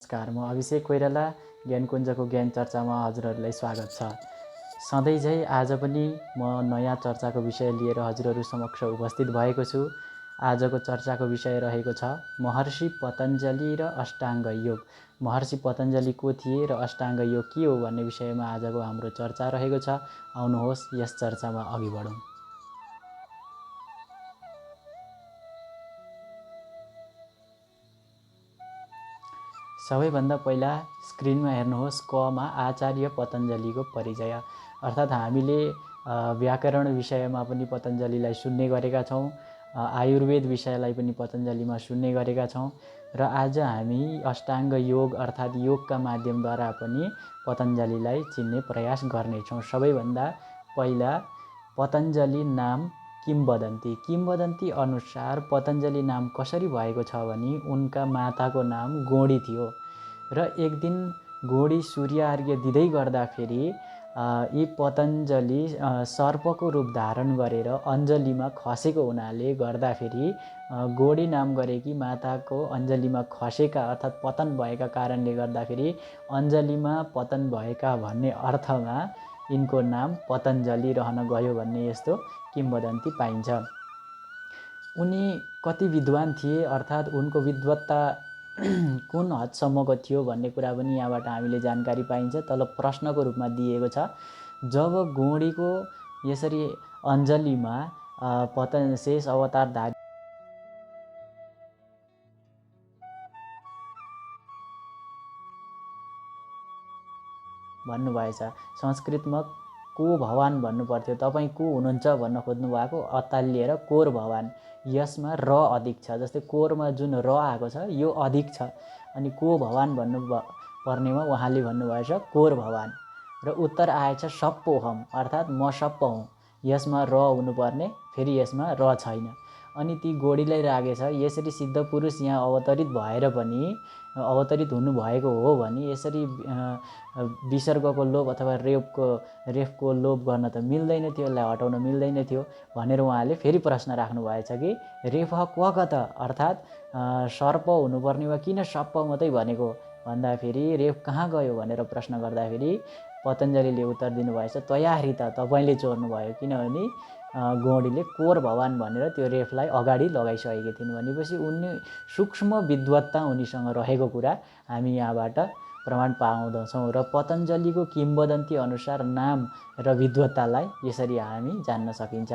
नमस्कार, म अभिषेक कोइराला ज्ञानकुञ्जको ज्ञान चर्चामा हजुरहरूलाई स्वागत छ। सधैँ झै आज पनि म नयाँ चर्चाको विषय लिएर हजुरहरू समक्ष उपस्थित भएको छु। आजको चर्चाको विषय रहेको छ महर्षि पतञ्जलि र अष्टाङ्ग योग। महर्षि पतञ्जलि को थिए र अष्टाङ्ग योग के हो भन्ने विषयमा आजको हाम्रो चर्चा रहेको छ। आउनुहोस् यस चर्चामा अघि बढौँ। सबैभन्दा पहिला स्क्रिनमा हेर्नुहोस्, कमा आचार्य पतञ्जलिको परिचय। अर्थात् हामीले व्याकरण विषयमा पनि पतञ्जलिलाई सुन्ने गरेका छौँ, आयुर्वेद विषयलाई पनि पतञ्जलिमा सुन्ने गरेका छौँ र आज हामी अष्टाङ्ग योग अर्थात् योगका माध्यमद्वारा पनि पतञ्जलिलाई चिन्ने प्रयास गर्नेछौँ। सबैभन्दा पहिला पतञ्जलि नाम किम्वदन्ती अनुसार पतञ्जलि नाम कसरी भएको छ भने उनका माताको नाम गोडी थियो र एक दिन गोडी सूर्य अर्घ्य दिँदै गर्दाखेरि यी पतञ्जलि सर्पको रूप धारण गरेर अञ्जलीमा खसेको हुनाले गर्दाखेरि गोडी नाम गरेकी माताको अञ्जलीमा खसेका अर्थात् पतन भएका कारणले गर्दाखेरि अञ्जलीमा पतन भएका भन्ने अर्थमा यिनको नाम पतञ्जलि रहन गयो भन्ने यस्तो किम्वदन्ती पाइन्छ। उनी कति विद्वान थिए अर्थात् उनको विद्वत्ता कुन हदसम्मको थियो भन्ने कुरा पनि यहाँबाट हामीले जानकारी पाइन्छ। तल प्रश्नको रूपमा दिएको छ, जब गोडीको यसरी अञ्जलीमा पतन शेष अवतारधारी भन्नुभएछ। संस्कृतमा को भवान भन्नु पर्थ्यो, तपाईँ को हुनुहुन्छ भन्न खोज्नु भएको, अतालिएर कोर भवान। यसमा र अधिक छ, जस्तै कोरमा जुन र आएको छ यो अधिक छ, अनि को भवान भन्नु पर्नेमा उहाँले भन्नुभएछ कोर भवान। र उत्तर आएछ सप्पोहम अर्थात् म सप्प हुँ। यसमा र हुनुपर्ने, फेरि यसमा र छैन। अनि ती गोडीलाई लागेछ यसरी सिद्ध पुरुष यहाँ अवतरित भएर पनि अवतरित हुनुभएको हो भने यसरी विसर्गको लोभ अथवा रेफको लोभ गर्न त मिल्दैन थियो, यसलाई हटाउन मिल्दैन थियो भनेर उहाँले फेरि प्रश्न राख्नु भएछ कि रेफ क्वक त अर्थात् सर्प हुनुपर्नेमा किन सप्प मात्रै भनेको भन्दाखेरि रेफ कहाँ गयो भनेर प्रश्न गर्दाखेरि पतञ्जलिले उत्तर दिनुभएछ तयारी त तपाईँले चोर्नु भयो, किनभने गोडीले कोर भवान भनेर त्यो रेफलाई अगाडि लगाइसकेकी थिइन् भनेपछि उनी सूक्ष्म विद्वत्ता उनीसँग रहेको कुरा हामी यहाँबाट प्रमाण पाउँदछौँ। र पतञ्जलिको किम्वदन्ती अनुसार नाम र विद्वत्तालाई यसरी हामी जान्न सकिन्छ।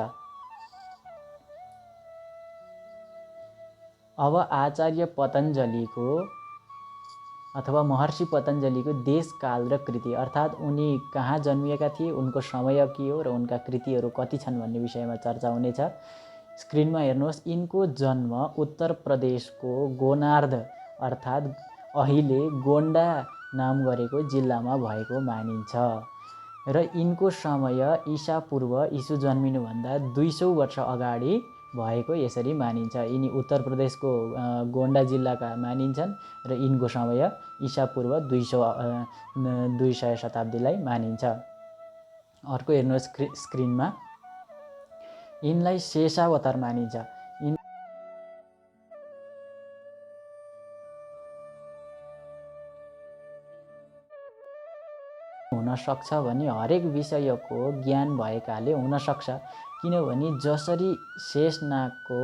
अब आचार्य पतञ्जलिको अथवा महर्षि पतञ्जलिको देश काल र कृति अर्थात् उनी कहाँ जन्मिएका थिए, उनको समय के हो र उनका कृतिहरू कति छन् भन्ने विषयमा चर्चा हुनेछ। स्क्रिनमा हेर्नुहोस्, यिनको जन्म उत्तर प्रदेशको गोनार्ध अर्थात् अहिले गोन्डा नाम गरेको जिल्लामा भएको मानिन्छ र यिनको समय ईसापूर्व यीशु जन्मिनुभन्दा 200 वर्ष अगाडि भएको यसरी मानिन्छ। यिनी उत्तर प्रदेशको गोन्डा जिल्लाका मानिन्छन् र यिनको समय ईसापूर्व 200 शताब्दीलाई मानिन्छ। अर्को हेर्नुहोस् स्क्रिनमा, यिनलाई शेषावतार मानिन्छ। हुन सक्छ भने हरेक विषयको ज्ञान भएकाले हुन सक्छ, किनभने जसरी शेषनागको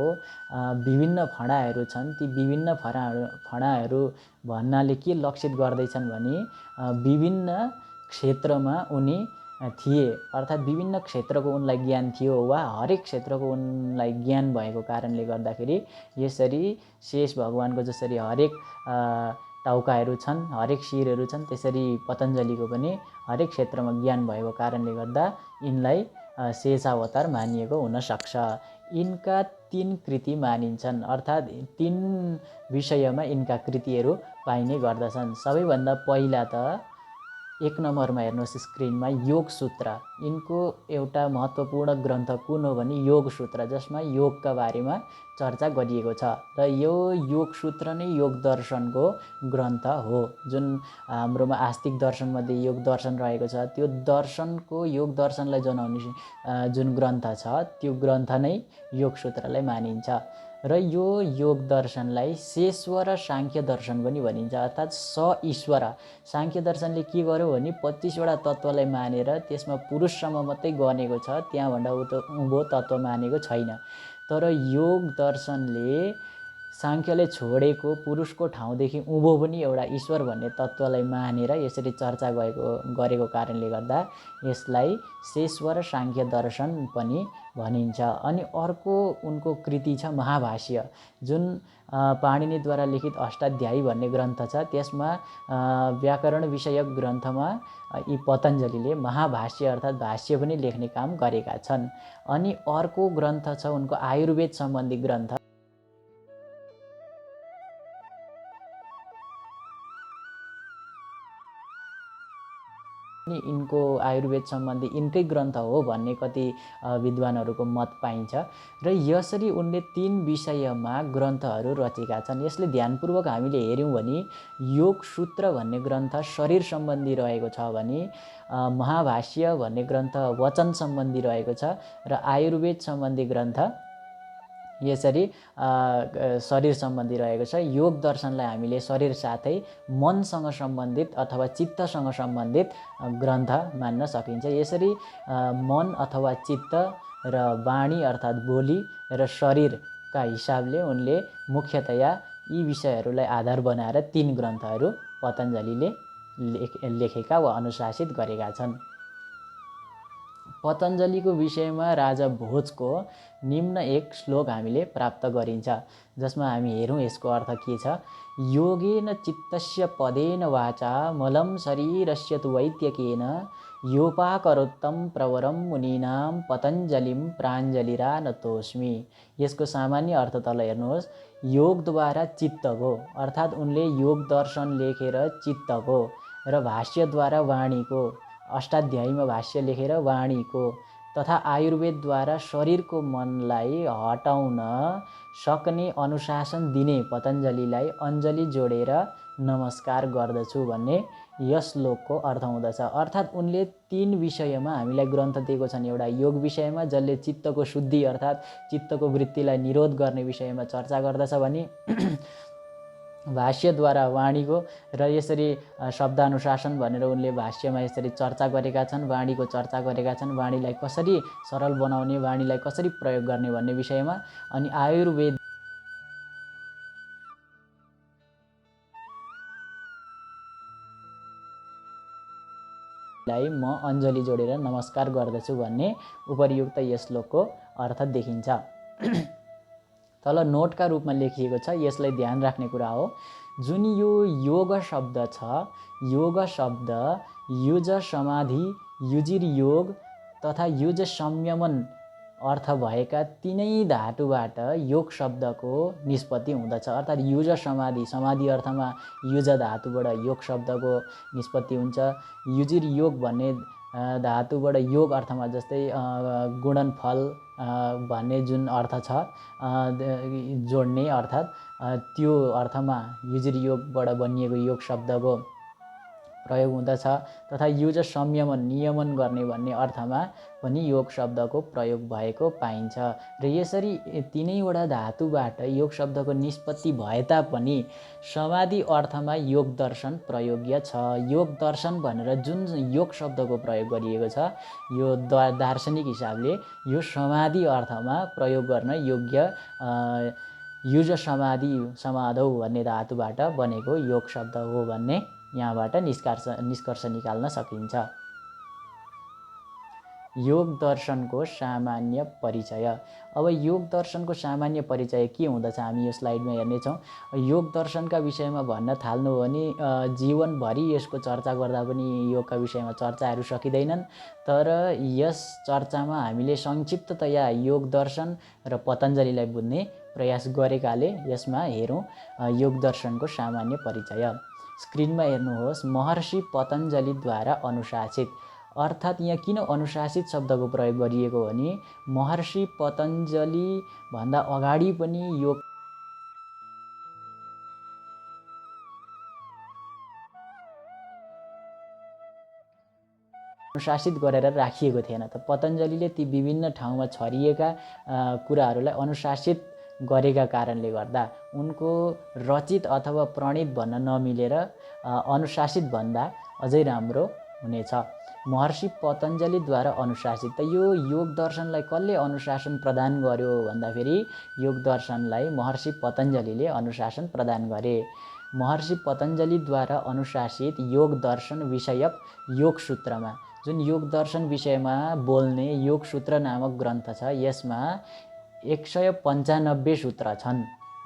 विभिन्न फडाहरू छन् ती विभिन्न फडाहरू भन्नाले के लक्षित गर्दैछन् भने विभिन्न क्षेत्रमा उनी थिए अर्थात् विभिन्न क्षेत्रको उनलाई ज्ञान थियो वा हरेक क्षेत्रको उनलाई ज्ञान भएको कारणले गर्दाखेरि यसरी शेष भगवानको जसरी हरेक टाउकाहरू छन्, हरेक शिरहरू छन्, त्यसरी पतञ्जलिको पनि हरेक क्षेत्रमा ज्ञान भएको कारणले गर्दा यिनलाई शेषावतार मानिएको हुनसक्छ। यिनका 3 कृति मानिन्छन् अर्थात् 3 विषयमा यिनका कृतिहरू पाइने गर्दछन्। सबैभन्दा पहिला त 1 नम्बरमा हेर्नुहोस् स्क्रिनमा योग सूत्र। यिनको एउटा महत्त्वपूर्ण ग्रन्थ कुन हो भने योग सूत्र, जसमा योगका बारेमा चर्चा गरिएको छ र यो योग सूत्र नै योग दर्शनको ग्रन्थ हो। जुन हाम्रोमा आस्तिक दर्शनमध्ये योग दर्शन रहेको छ त्यो दर्शनको योग दर्शनलाई जनाउने जुन ग्रन्थ छ त्यो ग्रन्थ नै योग सूत्रलाई मानिन्छ र यो योग दर्शनलाई शेश्वर साङ्ख्य दर्शन पनि भनिन्छ। अर्थात् ईश्वर। साङ्ख्य दर्शनले के गर्यो भने 25वटा तत्त्वलाई मानेर त्यसमा पुरुषसम्म मात्रै गनेको छ, त्यहाँभन्दा उँभो तत्त्व मानेको छैन। तर योग दर्शनले साङ्ख्यले छोडेको पुरुषको ठाउँदेखि उँभो पनि एउटा ईश्वर भन्ने तत्त्वलाई मानेर यसरी चर्चा गरेको कारणले गर्दा यसलाई शेश्वर साङ्ख्य दर्शन पनि भनिन्छ। अनि अर्को उनको कृति छ महाभाष्य, जुन पाणिनिद्वारा लिखित अष्टाध्यायी भन्ने ग्रन्थ छ। त्यसमा व्याकरण विषयक ग्रन्थमा यी पतञ्जलिले महाभाष्य अर्थात् भाष्य पनि लेख्ने काम गरेका छन्। अनि अर्को ग्रन्थ छ उनको आयुर्वेद सम्बन्धी ग्रन्थ। यिनको आयुर्वेद सम्बन्धी यिनकै ग्रन्थ हो भन्ने कति विद्वानहरूको मत पाइन्छ। र यसरी उनले 3 विषयमा ग्रन्थहरू रचेका छन्। यसले ध्यानपूर्वक हामीले हेऱ्यौँ भने योग सूत्र भन्ने ग्रन्थ शरीर सम्बन्धी रहेको छ भने महाभाष्य भन्ने ग्रन्थ वचन सम्बन्धी रहेको छ र आयुर्वेद सम्बन्धी ग्रन्थ यसरी शरीर सम्बन्धी रहेको छ। योग दर्शनलाई हामीले शरीर साथै मनसँग सम्बन्धित अथवा चित्तसँग सम्बन्धित ग्रन्थ मान्न सकिन्छ। यसरी मन अथवा चित्त र वाणी अर्थात् बोली र शरीरका हिसाबले उनले मुख्यतया यी विषयहरूलाई आधार बनाएर 3 ग्रन्थहरू पतञ्जलिले लेखेका वा अनुशासित गरेका छन्। पतञ्जलिको विषयमा राजा भोजको निम्न एक श्लोक हामीले प्राप्त गरिन्छ, जसमा हामी हेरौँ यसको अर्थ के छ। योगेन चित्तस्य पदेन वाचा मलं शरीरस्य तु वैद्यकेन योपाकरोत्तम प्रवरम मुनीनाम पतञ्जलिम प्राञ्जलिरा नतोस्मि। यसको सामान्य अर्थ तल हेर्नुहोस्। योगद्वारा चित्तको अर्थात् उनले योग दर्शन लेखेर चित्तको र भाष्यद्वारा वाणीको, अष्टाध्यायीमा भाष्य लेखेर वाणीको तथा आयुर्वेदद्वारा शरीरको मनलाई हटाउन सक्ने अनुशासन दिने पतञ्जलिलाई अञ्जली जोडेर नमस्कार गर्दछु भन्ने यस श्लोकको अर्थ हुँदछ। अर्थात् उनले 3 विषयमा हामीलाई ग्रन्थ दिएको छन्। एउटा योग विषयमा जसले चित्तको शुद्धि अर्थात् चित्तको वृत्तिलाई निरोध गर्ने विषयमा चर्चा गर्दछ भने भाष्यद्वारा वाणीको र यसरी शब्दानुशासन भनेर उनले भाष्यमा यसरी चर्चा गरेका छन्, वाणीको चर्चा गरेका छन्, वाणीलाई कसरी सरल बनाउने, वाणीलाई कसरी प्रयोग गर्ने भन्ने विषयमा। अनि आयुर्वेद लाई म अञ्जली जोडेर नमस्कार गर्दछु भन्ने उपर्युक्त यस श्लोकको अर्थ देखिन्छ। तल नोटका रूपमा लेखिएको छ, यसलाई ध्यान राख्ने कुरा हो। जुन यो योग शब्द छ, योग शब्द युज समाधि, युजिर योग तथा युज संयमन अर्थ भएका 3 धातुबाट योग शब्दको निष्पत्ति हुँदछ। अर्थात् युज समाधि, समाधि अर्थमा युज धातुबाट योग शब्दको निष्पत्ति हुन्छ। युजिर योग भन्ने धातुबाट योग अर्थमा जस्तै गुणनफल भन्ने जुन अर्थ छ जोड्ने अर्थात् त्यो अर्थमा युजिर योगबाट बनिएको योग शब्दको प्रयोग हुँदछ। तथा युज संयमन, नियमन गर्ने भन्ने अर्थमा पनि योग शब्दको प्रयोग भएको पाइन्छ। र यसरी 3वटा धातुबाट योग शब्दको निष्पत्ति भए तापनि समाधि अर्थमा योग दर्शन प्रयोग्य छ। योग दर्शन भनेर जुन योग शब्दको प्रयोग गरिएको छ यो दार्शनिक हिसाबले यो समाधि अर्थमा प्रयोग गर्न योग्य युज समाधि समाधौ भन्ने धातुबाट बनेको योग शब्द हो भन्ने यहाँबाट निष्कर्ष निकाल्न सकिन्छ। योग दर्शनको सामान्य परिचय। अब योग दर्शनको सामान्य परिचय के हुँदछ हामी यो स्लाइडमा हेर्नेछौँ। योग दर्शनका विषयमा भन्न थाल्नु हो भने जीवनभरि यसको चर्चा गर्दा पनि योगका विषयमा चर्चाहरू सकिँदैनन्। तर यस चर्चामा हामीले संक्षिप्ततया योग दर्शन र पतञ्जलिलाई बुझ्ने प्रयास गरेकाले यसमा हेरौँ योग दर्शनको सामान्य परिचय। स्क्रिनमा हेर्नुहोस्, महर्षि पतञ्जलिद्वारा अनुशासित। अर्थात् यहाँ किन अनुशासित शब्दको प्रयोग गरिएको भने महर्षि पतञ्जलि भन्दा अगाडि पनि योग अनुशासित गरेर राखिएको थिएन। त पतञ्जलिले ती विभिन्न ठाउँमा छरिएका कुराहरूलाई अनुशासित गरेका कारणले गर्दा उनको रचित अथवा प्रणीत भन्न नमिलेर अनुशासित भन्दा अझै राम्रो हुनेछ। महर्षि पतञ्जलिद्वारा अनुशासित। त यो योग दर्शनलाई कसले अनुशासन प्रदान गर्यो भन्दाखेरि योग दर्शनलाई महर्षि पतञ्जलिले अनुशासन प्रदान गरे। महर्षि पतञ्जलिद्वारा अनुशासित योग दर्शन विषयक योग सूत्रमा, जुन योग दर्शन विषयमा बोल्ने योग सूत्र नामक ग्रन्थ छ, यसमा 195 सूत्र छन्,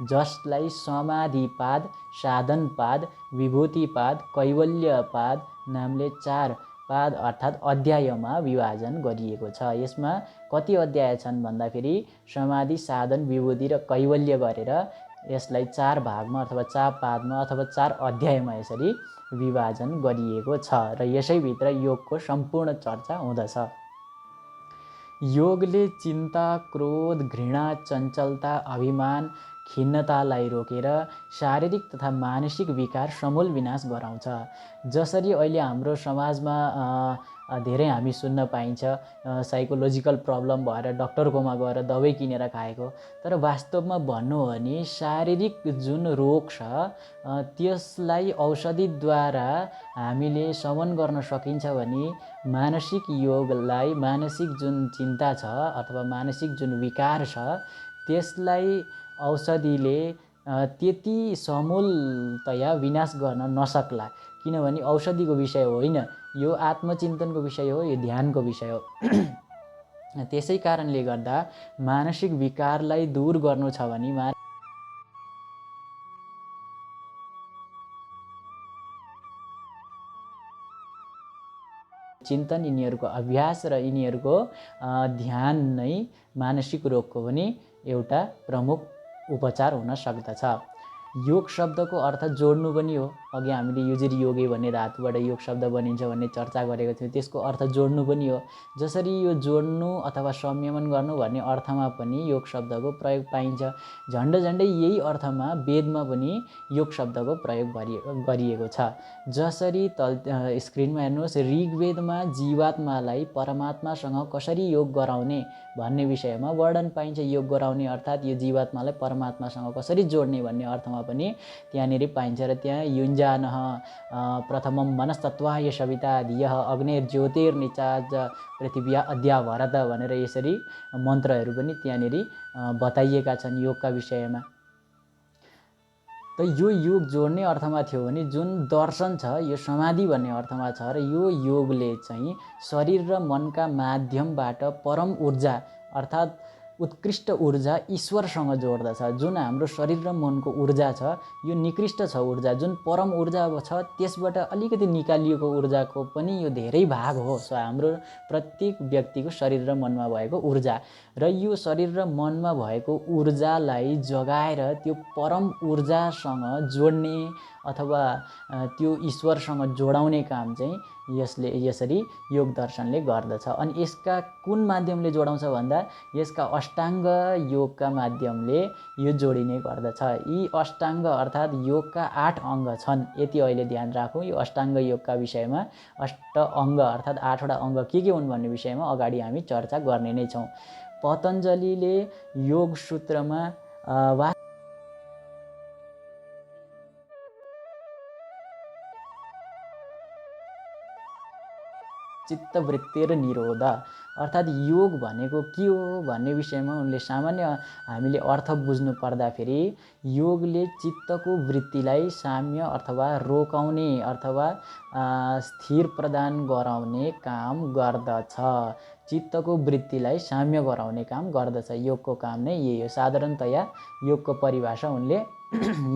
जसलाई समाधिपाद, साधनपाद, विभूतिपाद, कैवल्यपाद नामले 4 पाद अर्थात् अध्यायमा विभाजन गरिएको छ। यसमा कति अध्याय छन् भन्दाखेरि समाधि, साधन, विभूति र कैवल्य गरेर यसलाई 4 भागमा अथवा 4 पादमा अथवा 4 अध्यायमा यसरी विभाजन गरिएको छ र यसैभित्र योगको सम्पूर्ण चर्चा हुँदछ। योगले चिन्ता, क्रोध, घृणा, चञ्चलता, अभिमान, खिन्नतालाई रोकेर शारीरिक तथा मानसिक विकार समूल विनाश गराउँछ। जसरी अहिले हाम्रो समाजमा धेरै हामी सुन्न पाइन्छ साइकोलोजिकल प्रब्लम भएर डक्टरकोमा गएर दबाई किनेर खाएको, तर वास्तवमा भन्नु हो भने शारीरिक जुन रोग छ त्यसलाई औषधिद्वारा हामीले शमन गर्न सकिन्छ भने मानसिक योगलाई, मानसिक जुन चिन्ता छ अथवा मानसिक जुन विकार छ त्यसलाई औषधिले त्यति समूलतया विनाश गर्न नसक्ला, किनभने औषधिको विषय होइन यो, आत्मचिन्तनको विषय हो, यो ध्यानको विषय हो। त्यसै कारणले गर्दा मानसिक विकारलाई दूर गर्नु छ भने चिन्तन, यिनीहरूको अभ्यास र यिनीहरूको ध्यान नै मानसिक रोगको पनि एउटा प्रमुख उपचार हुन सक्दछ। योग शब्दको अर्थ जोड्नु पनि हो। अघि हामीले युजरी योगे भन्ने धातुबाट योग शब्द बनिन्छ भन्ने चर्चा गरेको थियौँ, त्यसको अर्थ जोड्नु पनि हो। जसरी यो जोड्नु अथवा संयमन गर्नु भन्ने अर्थमा पनि योग शब्दको प्रयोग पाइन्छ, झन्डै यही अर्थमा वेदमा पनि योग शब्दको प्रयोग गरिएको छ। जसरी स्क्रिनमा हेर्नुहोस्, ऋग्वेदमा जीवात्मालाई परमात्मासँग कसरी योग गराउने भन्ने विषयमा वर्णन पाइन्छ। योग गराउने अर्थात् यो जीवात्मालाई परमात्मासँग कसरी जोड्ने भन्ने अर्थमा पनि त्यहाँनिर पाइन्छ र त्यहाँ युञ्जानः प्रथमं मनस्तत्त्वाय सविता धियः अग्निर्ज्योतिर्निचाज पृथिव्या अद्या भरत भनेर यसरी मन्त्रहरू पनि त्यहाँनिर बताइएका छन् योगका विषयमा। त यो योग जोड्ने अर्थमा थियो भने जुन दर्शन छ यो समाधि भन्ने अर्थमा छ र यो योगले चाहिँ शरीर र मनका माध्यमबाट परम ऊर्जा अर्थात् उत्कृष्ट ऊर्जा ईश्वरसँग जोड्दछ। जुन हाम्रो शरीर र मनको ऊर्जा छ यो निकृष्ट छ ऊर्जा, जुन परम ऊर्जा छ त्यसबाट अलिकति निकालिएको ऊर्जाको पनि यो धेरै भाग हो। सो हाम्रो प्रत्येक व्यक्तिको शरीर र मनमा भएको ऊर्जा र यो शरीर र मनमा भएको ऊर्जालाई जगाएर त्यो परम ऊर्जासँग जोड्ने अथवा त्यो ईश्वरसँग जोडाउने काम चाहिँ यसरी योग दर्शनले गर्दछ। अनि यसका कुन माध्यमले जोडाउँछ भन्दा यसका अष्टाङ्ग योगका माध्यमले यो जोडिने गर्दछ। यी अष्टाङ्ग अर्थात् योगका 8 अङ्ग छन्। यति अहिले ध्यान राखौँ, यो अष्टाङ्ग योगका विषयमा अष्ट अङ्ग अर्थात् 8वटा अङ्ग के हुन् भन्ने विषयमा अगाडि हामी चर्चा गर्ने नै छौँ। पतञ्जलिले योग सूत्रमा चित्तवृत्ति र निरोध अर्थात् योग भनेको के हो भन्ने विषयमा उनले सामान्य हामीले अर्थ बुझ्नु पर्दाखेरि योगले चित्तको वृत्तिलाई साम्य अथवा रोकाउने अथवा स्थिर प्रदान गराउने काम गर्दछ। चित्तको वृत्तिलाई साम्य गराउने काम गर्दछ। योगको काम नै यही हो। साधारणतया योगको परिभाषा उनले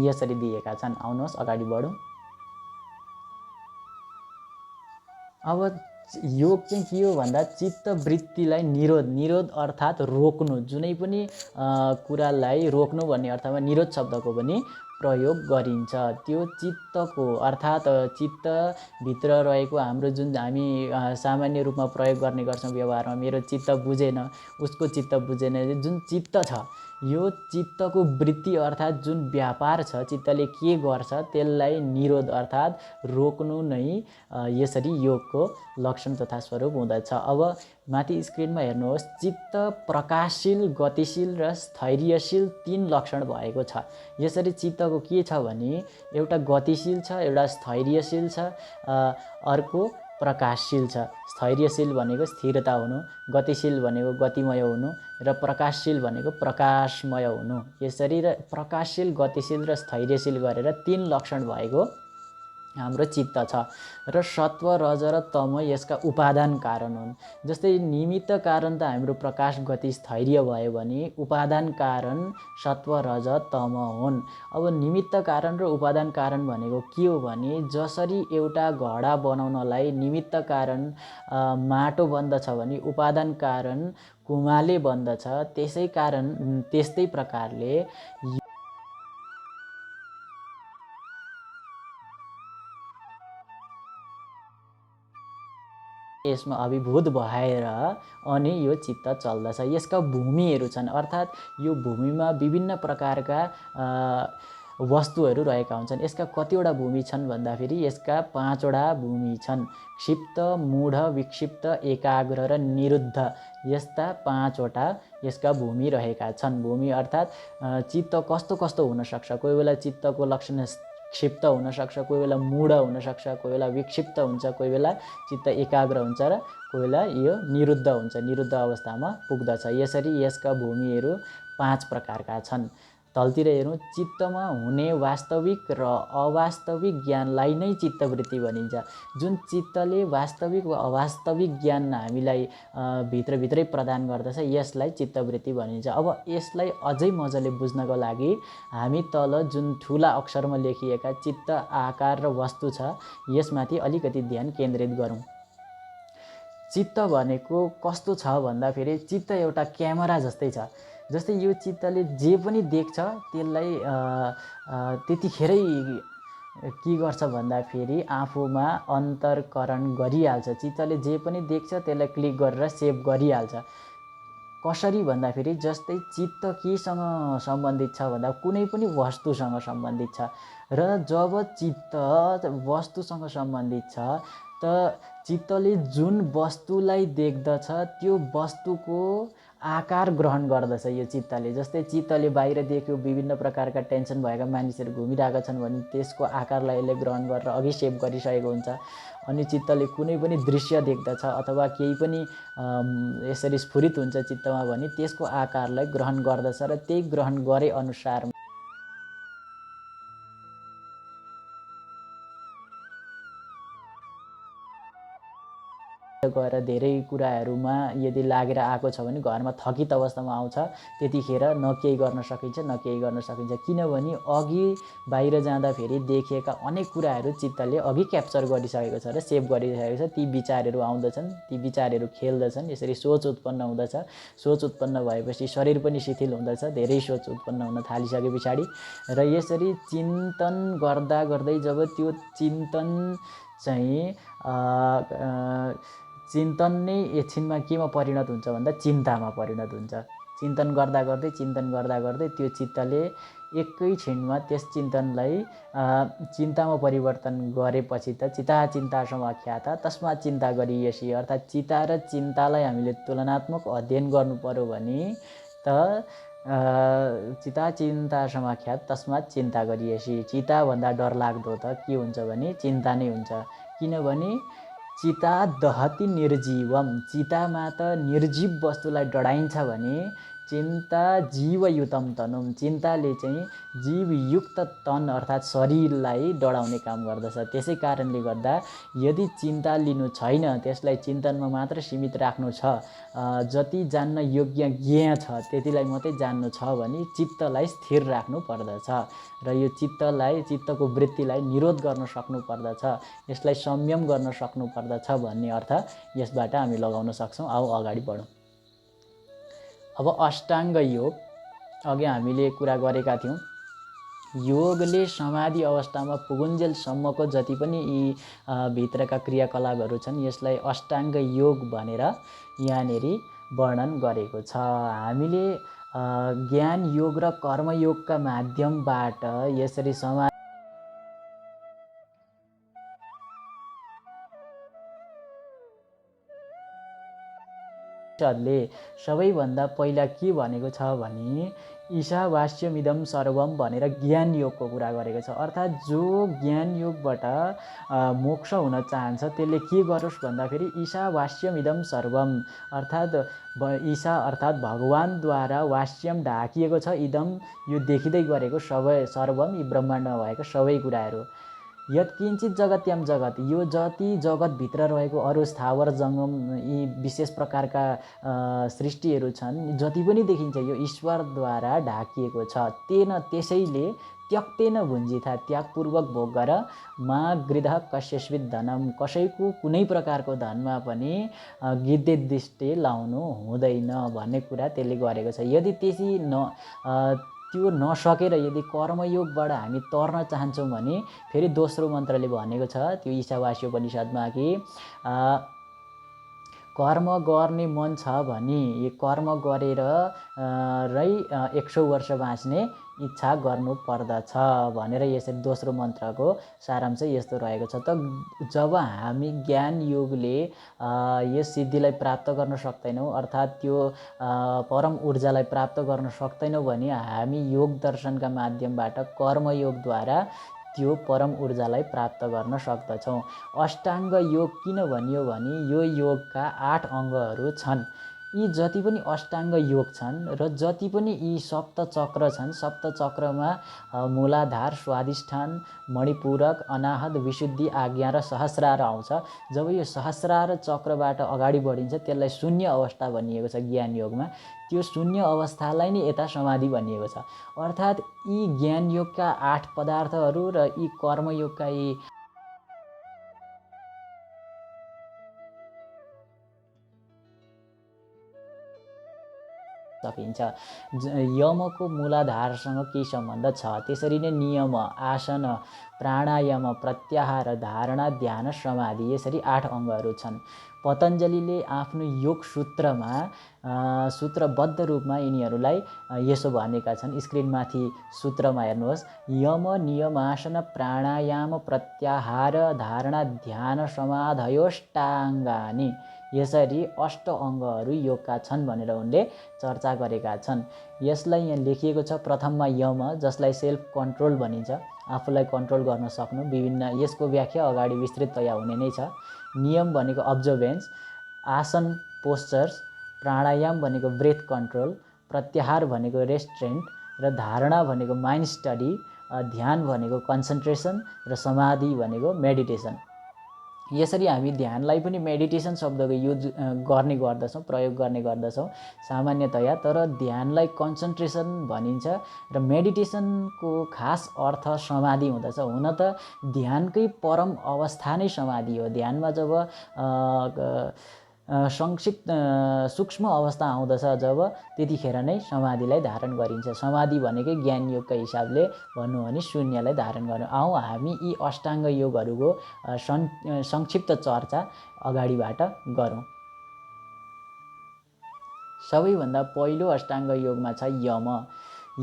यसरी दिएका छन्। आउनुहोस् अगाडि बढौँ। अब योग चाहिँ के हो भन्दा चित्तवृत्तिलाई निरोध अर्थात् रोक्नु, जुनै पनि कुरालाई रोक्नु भन्ने अर्थमा निरोध शब्दको पनि प्रयोग गरिन्छ। त्यो चित्तको अर्थात् चित्तभित्र रहेको हाम्रो जुन हामी सामान्य रूपमा प्रयोग गर्ने गर्छौँ व्यवहारमा, मेरो चित्त बुझेन, उसको चित्त बुझेन, जुन चित्त छ यो चित्तको वृत्ति अर्थात् जुन व्यापार छ, चित्तले के गर्छ त्यसलाई निरोध अर्थात् रोक्नु नै यसरी योगको लक्षण तथा स्वरूप हुँदछ। अब माथि स्क्रिनमा हेर्नुहोस्, चित्त प्रकाशशील, गतिशील र स्थैर्यशील 3 लक्षण भएको छ। यसरी चित्तको के छ भने एउटा गतिशील छ, एउटा स्थैर्यशील छ, अर्को प्रकाशशील छ। स्थैर्यशील भनेको स्थिरता हुनु, गतिशील भनेको गतिमय हुनु र प्रकाशशील भनेको प्रकाशमय हुनु। यसरी र प्रकाशशील, गतिशील र स्थैर्यशील गरेर 3 लक्षण भएको हाम्रो चित्त छ र सत्व, रज र तम यसका उपादान कारण हुन्। जस्तै निमित्त कारण त हाम्रो प्रकाश, गति, स्थैर्य भयो भने उपादान कारण सत्व, रज, तम हुन्। अब निमित्त कारण र उपादान कारण भनेको के हो भने जसरी एउटा घडा बनाउनलाई निमित्त कारण माटो बन्दछ भने उपादान कारण कुमाले बन्दछ, त्यस्तै प्रकारले यसमा अभिभूत भएर अनि यो चित्त चल्दछ। यसका भूमिहरू छन्, अर्थात् यो भूमिमा विभिन्न प्रकारका वस्तुहरू रहेका हुन्छन्। यसका कतिवटा भूमि छन् भन्दाखेरि यसका 5वटा भूमि छन्। क्षिप्त, मूढ, विक्षिप्त, एकाग्र र निरुद्ध यस्ता 5वटा यसका भूमि रहेका छन्। भूमि अर्थात् चित्त कस्तो कस्तो हुनसक्छ। कोही बेला चित्तको लक्षण क्षिप्त हुनसक्छ, कोही बेला मूढ हुनसक्छ, कोही बेला विक्षिप्त हुन्छ, कोही बेला चित्त एकाग्र हुन्छ र कोही बेला यो निरुद्ध हुन्छ, निरुद्ध अवस्थामा पुग्दछ। यसरी यसका भूमिहरू 5 प्रकारका छन्। तलतिर हेरौँ, चित्तमा हुने वास्तविक र अवास्तविक ज्ञानलाई नै चित्तवृत्ति भनिन्छ। जुन चित्तले वास्तविक वा अवास्तविक ज्ञान हामीलाई भित्रभित्रै प्रदान गर्दछ यसलाई चित्तवृत्ति भनिन्छ। अब यसलाई अझै मजाले बुझ्नको लागि हामी तल जुन ठुला अक्षरमा लेखिएका चित्त, आकार र वस्तु छ यसमाथि अलिकति ध्यान केन्द्रित गरौँ। चित्त भनेको कस्तो छ भन्दाखेरि चित्त एउटा क्यामेरा जस्तै छ। जस्तै यो चित्तले जे पनि देख्छ त्यसलाई त्यतिखेरै के गर्छ भन्दाखेरि आफूमा अन्तर्करण गरिहाल्छ। चित्तले जे पनि देख्छ त्यसलाई क्लिक गरेर सेभ गरिहाल्छ। कसरी भन्दाखेरि जस्तै चित्त केसँग सम्बन्धित छ भन्दा कुनै पनि वस्तुसँग सम्बन्धित छ र जब चित्त वस्तुसँग सम्बन्धित छ त चित्तले जुन वस्तुलाई देख्दछ त्यो वस्तुको आकार ग्रहण गर्दछ यो चित्तले। जस्तै चित्तले बाहिर देख्यो विभिन्न प्रकारका टेन्सन भएका मानिसहरू घुमिरहेका छन् भने त्यसको आकारलाई यसले ग्रहण गरेर अघि सेभ गरिसकेको हुन्छ। अनि चित्तले कुनै पनि दृश्य देख्दछ अथवा केही पनि यसरी स्फुरित हुन्छ चित्तमा भने त्यसको आकारलाई ग्रहण गर्दछ र त्यही ग्रहण गरे अनुसार गएर धेरै कुराहरूमा यदि लागेर आएको छ भने घरमा थकित अवस्थामा आउँछ। त्यतिखेर न केही गर्न सकिन्छ न केही गर्न सकिन्छ, किनभने अघि बाहिर जाँदाखेरि देखिएका अनेक कुराहरू चित्तले अघि क्याप्चर गरिसकेको छ र सेभ गरिसकेको छ। ती विचारहरू आउँदछन्, ती विचारहरू खेल्दछन्, यसरी सोच उत्पन्न हुँदछ। सोच उत्पन्न भएपछि शरीर पनि शिथिल हुँदछ, धेरै सोच उत्पन्न हुन थालिसके पछाडि र यसरी चिन्तन गर्दा गर्दै जब त्यो चिन्तन चाहिँ चिन्तन नै एकछिनमा केमा परिणत हुन्छ भन्दा चिन्तामा परिणत हुन्छ। चिन्तन गर्दा गर्दै त्यो चित्तले एकै छिनमा त्यस चिन्तनलाई चिन्तामा परिवर्तन गरेपछि त चिता चिन्ता समाख्याता तस्मात् चिन्ता गरियसी, अर्थात् चिता र चिन्तालाई हामीले तुलनात्मक अध्ययन गर्नु पर्यो भने त चिता चिन्ता समाख्यात तस्मात् चिन्ता गरियसी। चिताभन्दा डरलाग्दो त के हुन्छ भने चिन्ता नै हुन्छ। किनभने चिता दहति निर्जीवम, चितामा त निर्जीव वस्तुलाई डढाइन्छ भने चिन्ता जीवयुतम तनुम, चिन्ताले चाहिँ जीवयुक्त तन अर्थात् शरीरलाई डढाउने काम गर्दछ। त्यसै कारणले गर्दा यदि चिन्ता लिनु छैन, त्यसलाई चिन्तनमा मात्र सीमित राख्नु छ, जति जान्न योग्य ज्ञ छ त्यतिलाई मात्रै जान्नु छ भने चित्तलाई स्थिर राख्नु पर्दछ र यो चित्तको वृत्तिलाई निरोध गर्न सक्नु पर्दछ, यसलाई संयम गर्न सक्नु पर्दछ भन्ने अर्थ यसबाट हामी लगाउन सक्छौँ। आऊ अगाडि बढौँ। अब अष्टाङ्ग योग, अघि हामीले कुरा गरेका थियौँ। योगले समाधि अवस्थामा पुगुन्जेलसम्मको जति पनि यी भित्रका क्रियाकलापहरू छन् यसलाई अष्टाङ्ग योग भनेर यहाँनेरि वर्णन गरेको छ। हामीले ज्ञान योग र कर्मयोगका माध्यमबाट यसरी समाज ले सबैभन्दा पहिला के भनेको छ भने ईशावास्यमिदं सर्वम भनेर ज्ञान योगको कुरा गरेको छ। अर्थात् जो ज्ञान योगबाट मोक्ष हुन चाहन्छ त्यसले के गरोस् भन्दाखेरि ईशावास्यमिदं सर्वम अर्थात् ईशा अर्थात् भगवानद्वारा वास्यम ढाकिएको छ इदम यो देखिँदै गरेको सबै सर्वम यी ब्रह्माण्डमा भएको सबै कुराहरू। यत्किञ्चित जगत्याम जगत यो जति जगतभित्र रहेको अरू स्थावर जङ्गम यी विशेष प्रकारका सृष्टिहरू छन् जति पनि देखिन्छ यो ईश्वरद्वारा ढाकिएको छ। त्यसैले त्यक्तेन भुञ्जिथा त्यागपूर्वक भोग गर मा गृध कस्यस्वित धनम कसैको कुनै प्रकारको धनमा पनि गिद्धे दृष्टि लाउनु हुँदैन भन्ने कुरा त्यसले गरेको छ। यदि त्यो नसकेर यदि कर्मयोगबाट हामी तर्न चाहन्छौँ भने फेरि दोस्रो मन्त्रले भनेको छ त्यो ईशावास्योपनिषदमा कि कर्म गर्ने मन छ भने यो कर्म गरेर 100 वर्ष बाँच्ने इच्छा गर्नु पर्दछ भनेर यसरी दोस्रो मन्त्रको सारांश यस्तो रहेको छ। त जब हामी ज्ञान योगले यस सिद्धिलाई प्राप्त गर्न सक्दैनौँ अर्थात् त्यो परम ऊर्जालाई प्राप्त गर्न सक्दैनौँ भने हामी योग दर्शनका माध्यमबाट कर्मयोगद्वारा त्यो परम ऊर्जालाई प्राप्त गर्न सक्दछौँ। अष्टाङ्ग योग किन भनियो भने यो योगका 8 अङ्गहरू छन्। यी जति पनि अष्टाङ्ग योग छन् र जति पनि यी सप्त चक्र छन् सप्त चक्रमा मूलाधार स्वाधिष्ठान मणिपूरक अनाहत विशुद्धि आज्ञा र सहस्रार आउँछ। जब यो सहस्रार चक्रबाट अगाडि बढिन्छ त्यसलाई शून्य अवस्था भनिएको छ ज्ञान योगमा। त्यो शून्य अवस्थालाई नै यता समाधि भनिएको छ। अर्थात् यी ज्ञान योगका 8 पदार्थहरू र यी कर्मयोगका यी सकिन्छ। यमको मूलाधारसँग के सम्बन्ध छ त्यसरी नै नियम आसन प्राणायाम प्रत्याहार धारणा ध्यान समाधि यसरी 8 अङ्गहरू छन्। पतञ्जलिले आफ्नो योग सूत्रमा सूत्रबद्ध रूपमा यिनीहरूलाई यसो भनेका छन्। स्क्रिनमाथि सूत्रमा हेर्नुहोस् यम नियम आसन प्राणायाम प्रत्याहार धारणा ध्यान समाधयोष्टाङ्गानि यसरी 8 अङ्गहरू योगका छन् भनेर उनले चर्चा गरेका छन्। यसलाई यहाँ लेखिएको छ प्रथममा यम जसलाई सेल्फ कन्ट्रोल भनिन्छ आफूलाई कन्ट्रोल गर्न सक्नु विभिन्न यसको व्याख्या अगाडि विस्तृततया हुने नै छ। नियम भनेको अब्जर्भेन्स आसन पोस्चर्स प्राणायाम भनेको ब्रेथ कन्ट्रोल प्रत्याहार भनेको रेस्ट्रेन्ट र धारणा भनेको माइन्ड स्टडी ध्यान भनेको कन्सन्ट्रेसन र समाधि भनेको मेडिटेसन। यसरी हामी ध्यानलाई पनि मेडिटेसन शब्दको युज गर्ने गर्दछौँ प्रयोग गर्ने गर्दछौँ सामान्यतया। तर ध्यानलाई कन्सन्ट्रेसन भनिन्छ र मेडिटेसनको खास अर्थ समाधि हुँदछ। हुन त ध्यानकै परम अवस्था नै समाधि हो। ध्यानमा जब संक्षिप्त सूक्ष्म अवस्था आउँदछ जब त्यतिखेर नै समाधिलाई धारण गरिन्छ। समाधि भनेकै ज्ञान योगका हिसाबले भन्नु भने शून्यलाई धारण गर्नु। आउँ हामी यी अष्टाङ्ग योगहरूको संक्षिप्त चर्चा अगाडिबाट गरौँ। सबैभन्दा पहिलो अष्टाङ्ग योगमा छ यम।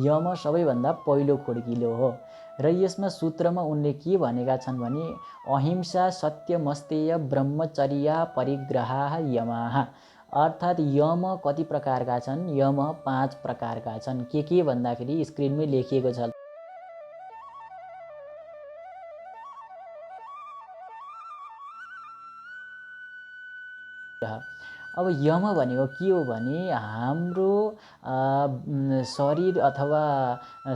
यम सबैभन्दा पहिलो खुड्किलो हो र यसमा सूत्रमा उनले के भनेका छन् भने अहिंसा सत्यमस्तेय ब्रह्मचर्या परिग्रहा यमाः। अर्थात् यम कति प्रकारका छन् यम 5 प्रकारका छन्। के भन्दाखेरि स्क्रिनमै लेखिएको छ। अब यम भनेको के हो भने हाम्रो शरीर अथवा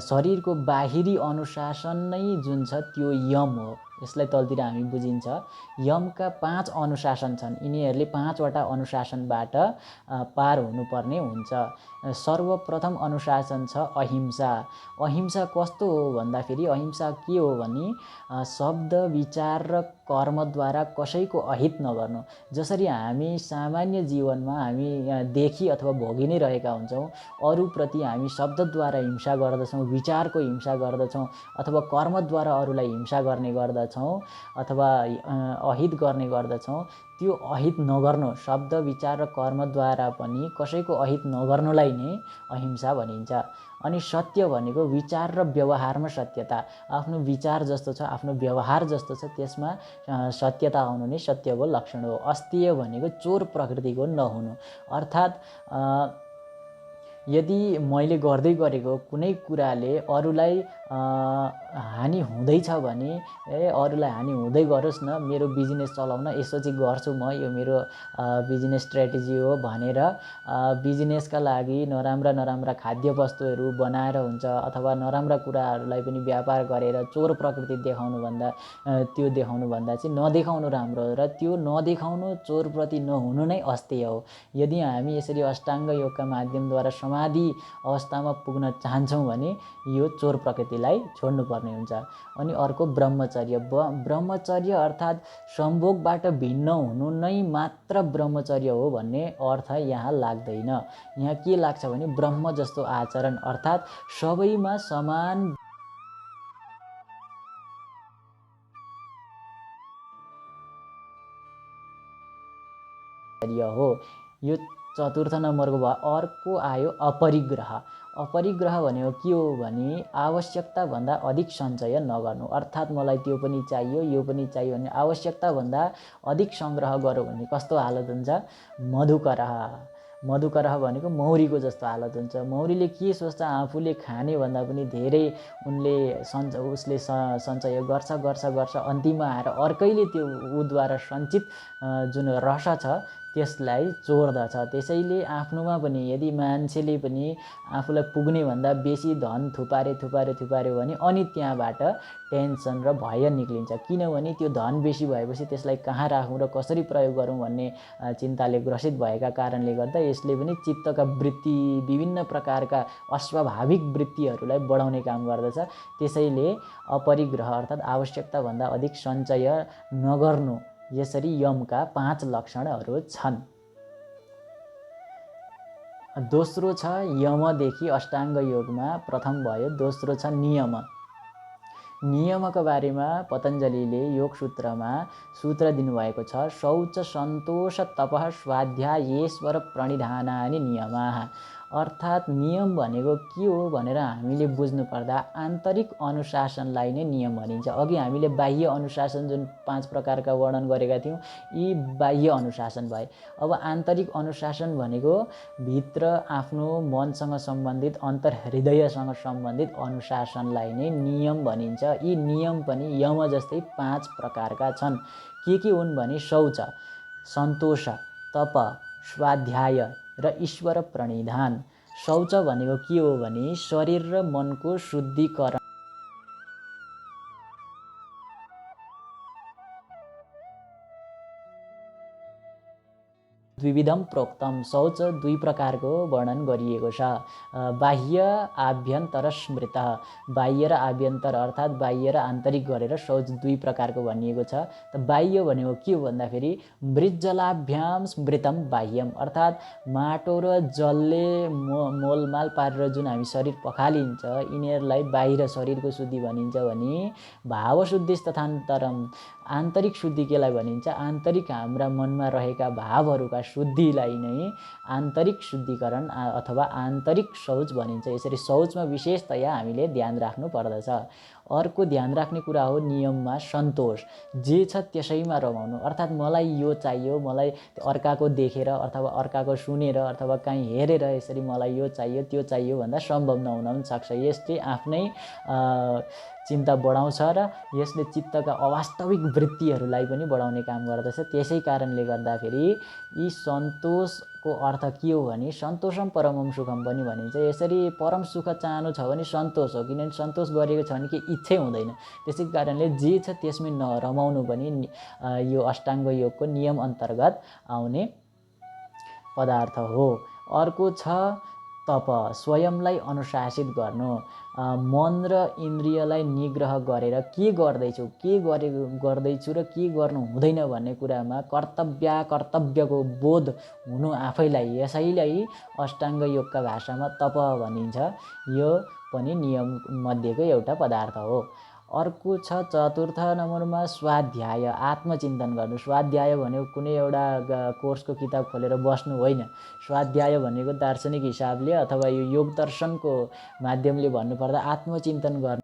शरीरको बाहिरी अनुशासन नै जुन छ त्यो यम हो। यसलाई तलतिर हामी बुझिन्छ। यमका 5 अनुशासन छन्। यिनीहरूले 5 वटा अनुशासनबाट पार हुनुपर्ने हुन्छ। सर्वप्रथम अनुशासन छ अहिंसा। अहिंसा कस्तो हो भन्दाखेरि अहिंसा के हो भने शब्द विचार र कर्मद्वारा कसैको अहित नगर्नु। जसरी हामी सामान्य जीवनमा हामी देखि अथवा भोगि नै रहेका हुन्छौँ अरूप्रति हामी शब्दद्वारा हिंसा गर्दछौँ विचारको हिंसा गर्दछौँ अथवा कर्मद्वारा अरूलाई हिंसा गर्ने गर्दछौँ गर्दछौँ अथवा अहित गर्ने गर्दछौँ, त्यो अहित नगर्नु, शब्द विचार र कर्मद्वारा पनि कसैको अहित नगर्नुलाई नै अहिंसा भनिन्छ। अनि सत्य भनेको विचार र व्यवहारमा सत्यता, आफ्नो विचार जस्तो छ, आफ्नो व्यवहार जस्तो छ, त्यसमा सत्यता आउनु नै सत्यको लक्षण हो। अस्तेय भनेको चोर प्रकृतिको नहुनु, अर्थात् यदि मैले गर्दै गरेको कुनै कुराले अरूलाई हानि हुँदैछ भने अरूलाई हानि हुँदै गरोस् न, मेरो बिजनेस चलाउन यसो चाहिँ गर्छु म, यो मेरो बिजनेस स्ट्र्याटेजी हो भनेर बिजनेसका लागि नराम्रा खाद्य वस्तुहरू बनाएर हुन्छ अथवा नराम्रा कुराहरूलाई पनि व्यापार गरेर चोर प्रकृति देखाउनुभन्दा त्यो देखाउनुभन्दा चाहिँ नदेखाउनु राम्रो हो। र त्यो नदेखाउनु, चोरप्रति नहुनु नै अस्तेय हो। यदि हामी यसरी अष्टाङ्ग योगका माध्यमद्वारा समाधि अवस्थामा पुग्न चाहन्छौँ भने यो चोर प्रकृतिलाई छोड्नुपर्ने हुन्छ। अनि अर्को ब्रह्मचर्य। ब्रह्मचर्य अर्थात् सम्भोगबाट भिन्न हुनु नै मात्र ब्रह्मचर्य हो भन्ने अर्थ यहाँ लाग्दैन। यहाँ के लाग्छ भने ब्रह्म जस्तो आचरण, अर्थात् सबैमा समान हो। यो चतुर्थ नम्बरको भयो। अर्को आयो अपरिग्रह। अपरिग्रह भनेको के हो भने आवश्यकताभन्दा अधिक सञ्चय नगर्नु, अर्थात् मलाई त्यो पनि चाहियो यो पनि चाहियो भने आवश्यकताभन्दा अधिक सङ्ग्रह गरौँ भने कस्तो हालत हुन्छ? मधुकरह भनेको मौरीको जस्तो हालत हुन्छ। मौरीले के सोच्छ? आफूले खाने भन्दा पनि धेरै उसले सञ्चय गर्छ, अन्तिममा आएर अर्कैले त्यो ऊद्वारा सञ्चित जुन रस छ त्यसलाई चोर्दछ। त्यसैले आफ्नोमा पनि यदि मान्छेले पनि आफूलाई पुग्ने भन्दा बेसी धन थुपार्यो भने अनि त्यहाँबाट टेन्सन र भय निक्लिन्छ। किनभने त्यो धन बेसी भएपछि त्यसलाई कहाँ राखौँ र कसरी प्रयोग गरौँ भन्ने चिन्ताले ग्रसित भएका कारणले गर्दा यसले पनि चित्तका वृत्ति, विभिन्न प्रकारका अस्वाभाविक वृत्तिहरूलाई बढाउने काम गर्दछ। त्यसैले अपरिग्रह अर्थात् आवश्यकताभन्दा अधिक सञ्चय नगर्नु, यसरी यमका 5 लक्षणहरू छन्। दोस्रो छ यमदेखि अष्टाङ्ग योगमा प्रथम भयो। दोस्रो छ नियम। नियमका बारेमा पतञ्जलिले योग सूत्रमा सूत्र दिनुभएको छ, शौच सन्तोष तपः स्वाध्याय ईश्वर प्रणिधानानि नियमाः। अर्थात् नियम भनेको के हो भनेर हामीले बुझ्नुपर्दा आन्तरिक अनुशासनलाई नै नियम भनिन्छ। अघि हामीले बाह्य अनुशासन जुन 5 प्रकारका वर्णन गरेका थियौँ, यी बाह्य अनुशासन भए। अब आन्तरिक अनुशासन भनेको भित्र आफ्नो मनसँग सम्बन्धित, अन्तर्हृदयसँग सम्बन्धित अनुशासनलाई नै नियम भनिन्छ। यी नियम पनि यम जस्तै 5 प्रकारका छन्। के हुन् भने शौच, सन्तोष, तप, स्वाध्याय र ईश्वर प्रणिधान। शौच भनेको के हो भने शरीर र मनको शुद्धिकरण, द्विविधम प्रोक्तम। शौच 2 प्रकारको वर्णन गरिएको छ, बाह्य आभ्यन्तर स्मृत। बाह्य र आभ्यन्तर अर्थात् बाह्य र आन्तरिक गरेर शौच 2 प्रकारको भनिएको छ। त बाह्य भनेको के हो भन्दाखेरि मृज्जलाभ्याम स्मृतम बाह्यम, अर्थात् माटो र जलले मोलमाल पारेर जुन हामी शरीर पखालिन्छ, यिनीहरूलाई बाहिर शरीरको शुद्धि भनिन्छ भने भावशुद्धि तथान्तरम, आन्तरिक शुद्धि केलाई भनिन्छ? आन्तरिक हाम्रा मनमा रहेका भावहरूका शुद्धिलाई नै आन्तरिक शुद्धिकरण अथवा आन्तरिक शौच भनिन्छ। यसरी शौचमा विशेषतया हामीले ध्यान राख्नु पर्दछ। अर्को ध्यान राख्ने कुरा हो नियममा सन्तोष। जे छ त्यसैमा रमाउनु, अर्थात् मलाई यो चाहियो, मलाई अर्काको देखेर अथवा अर्काको सुनेर अथवा कहीँ हेरेर यसरी मलाई यो चाहियो त्यो चाहियो भन्दा सम्भव नहुन पनि सक्छ। यसले आफ्नै चिन्ता बढाउँछ र यसले चित्तका अवास्तविक वृत्तिहरूलाई पनि बढाउने काम गर्दछ। त्यसै कारणले गर्दाखेरि यी सन्तोषको अर्थ के हो भने सन्तोषम परमम सुखम पनि भनिन्छ। यसरी परम सुख चाहनु छ भने सन्तोष हो, किनभने सन्तोष गरेको छ भने के इच्छै हुँदैन। त्यसै कारणले जे छ त्यसमै नरमाउनु पनि यो अष्टाङ्ग योगको नियम अन्तर्गत आउने पदार्थ हो। अर्को छ तप, स्वयंलाई अनुशासित गर्नु। मन र इन्द्रियलाई निग्रह गरेर के गर्दैछु र के गर्नु हुँदैन भन्ने कुरामा कर्तव्यको बोध हुनु आफैलाई, यसैलाई अष्टाङ्ग योगका भाषामा तप भनिन्छ। यो पनि नियम मध्येको एउटा पदार्थ हो। अर्को छ चतुर्थ नम्बरमा स्वाध्याय, आत्मचिन्तन गर्नु। स्वाध्याय भनेको कुनै एउटा कोर्सको किताब खोलेर बस्नु होइन। स्वाध्याय भनेको दार्शनिक हिसाबले अथवा यो योग दर्शनको माध्यमले भन्नुपर्दा आत्मचिन्तन गर्नु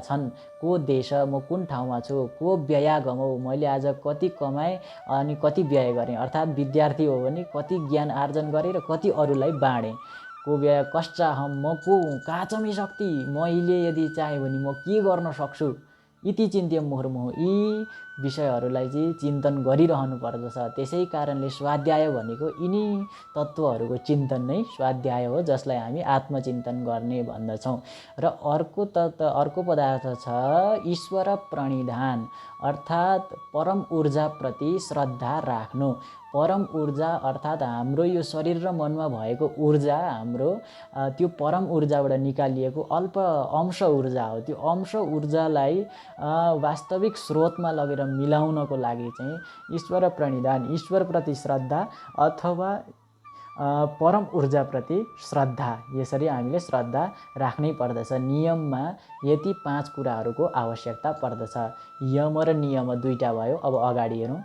छन्। को देश, म कुन ठाउँमा छु, को व्ययागम हो, मैले आज कति कमाएँ अनि कति व्यय गरेँ, अर्थात् विद्यार्थी हो भने कति ज्ञान आर्जन गरेँ र कति अरूलाई बाँडेँ। को व्यय कश्चाहम, म को हुँ, का छ मे शक्ति, मैले यदि चाहेँ भने म के गर्न सक्छु, इति चिन्त्यम मुहुर्मुहुः, यी विषयहरूलाई चाहिँ चिन्तन गरिरहनु पर्दछ। त्यसै कारणले स्वाध्याय भनेको यिनी तत्त्वहरूको चिन्तन नै स्वाध्याय हो, जसलाई हामी आत्मचिन्तन गर्ने भन्दछौँ। र अर्को पदार्थ छ ईश्वर प्रणिधान, अर्थात् परम ऊर्जाप्रति श्रद्धा राख्नु। परम ऊर्जा अर्थात् हाम्रो यो शरीर र मनमा भएको ऊर्जा हाम्रो त्यो परम ऊर्जाबाट निकालिएको अल्प अंश ऊर्जा हो। त्यो अंश ऊर्जालाई वास्तविक स्रोतमा लगेर मिलाउनको लागि चाहिँ ईश्वर प्रणिधान, ईश्वरप्रति श्रद्धा अथवा परम ऊर्जाप्रति श्रद्धा, यसरी हामीले श्रद्धा राख्नै पर्दछ। नियममा यति 5 कुराहरूको आवश्यकता पर्दछ। यम र नियम दुईटा भयो। अब अगाडि हेरौँ।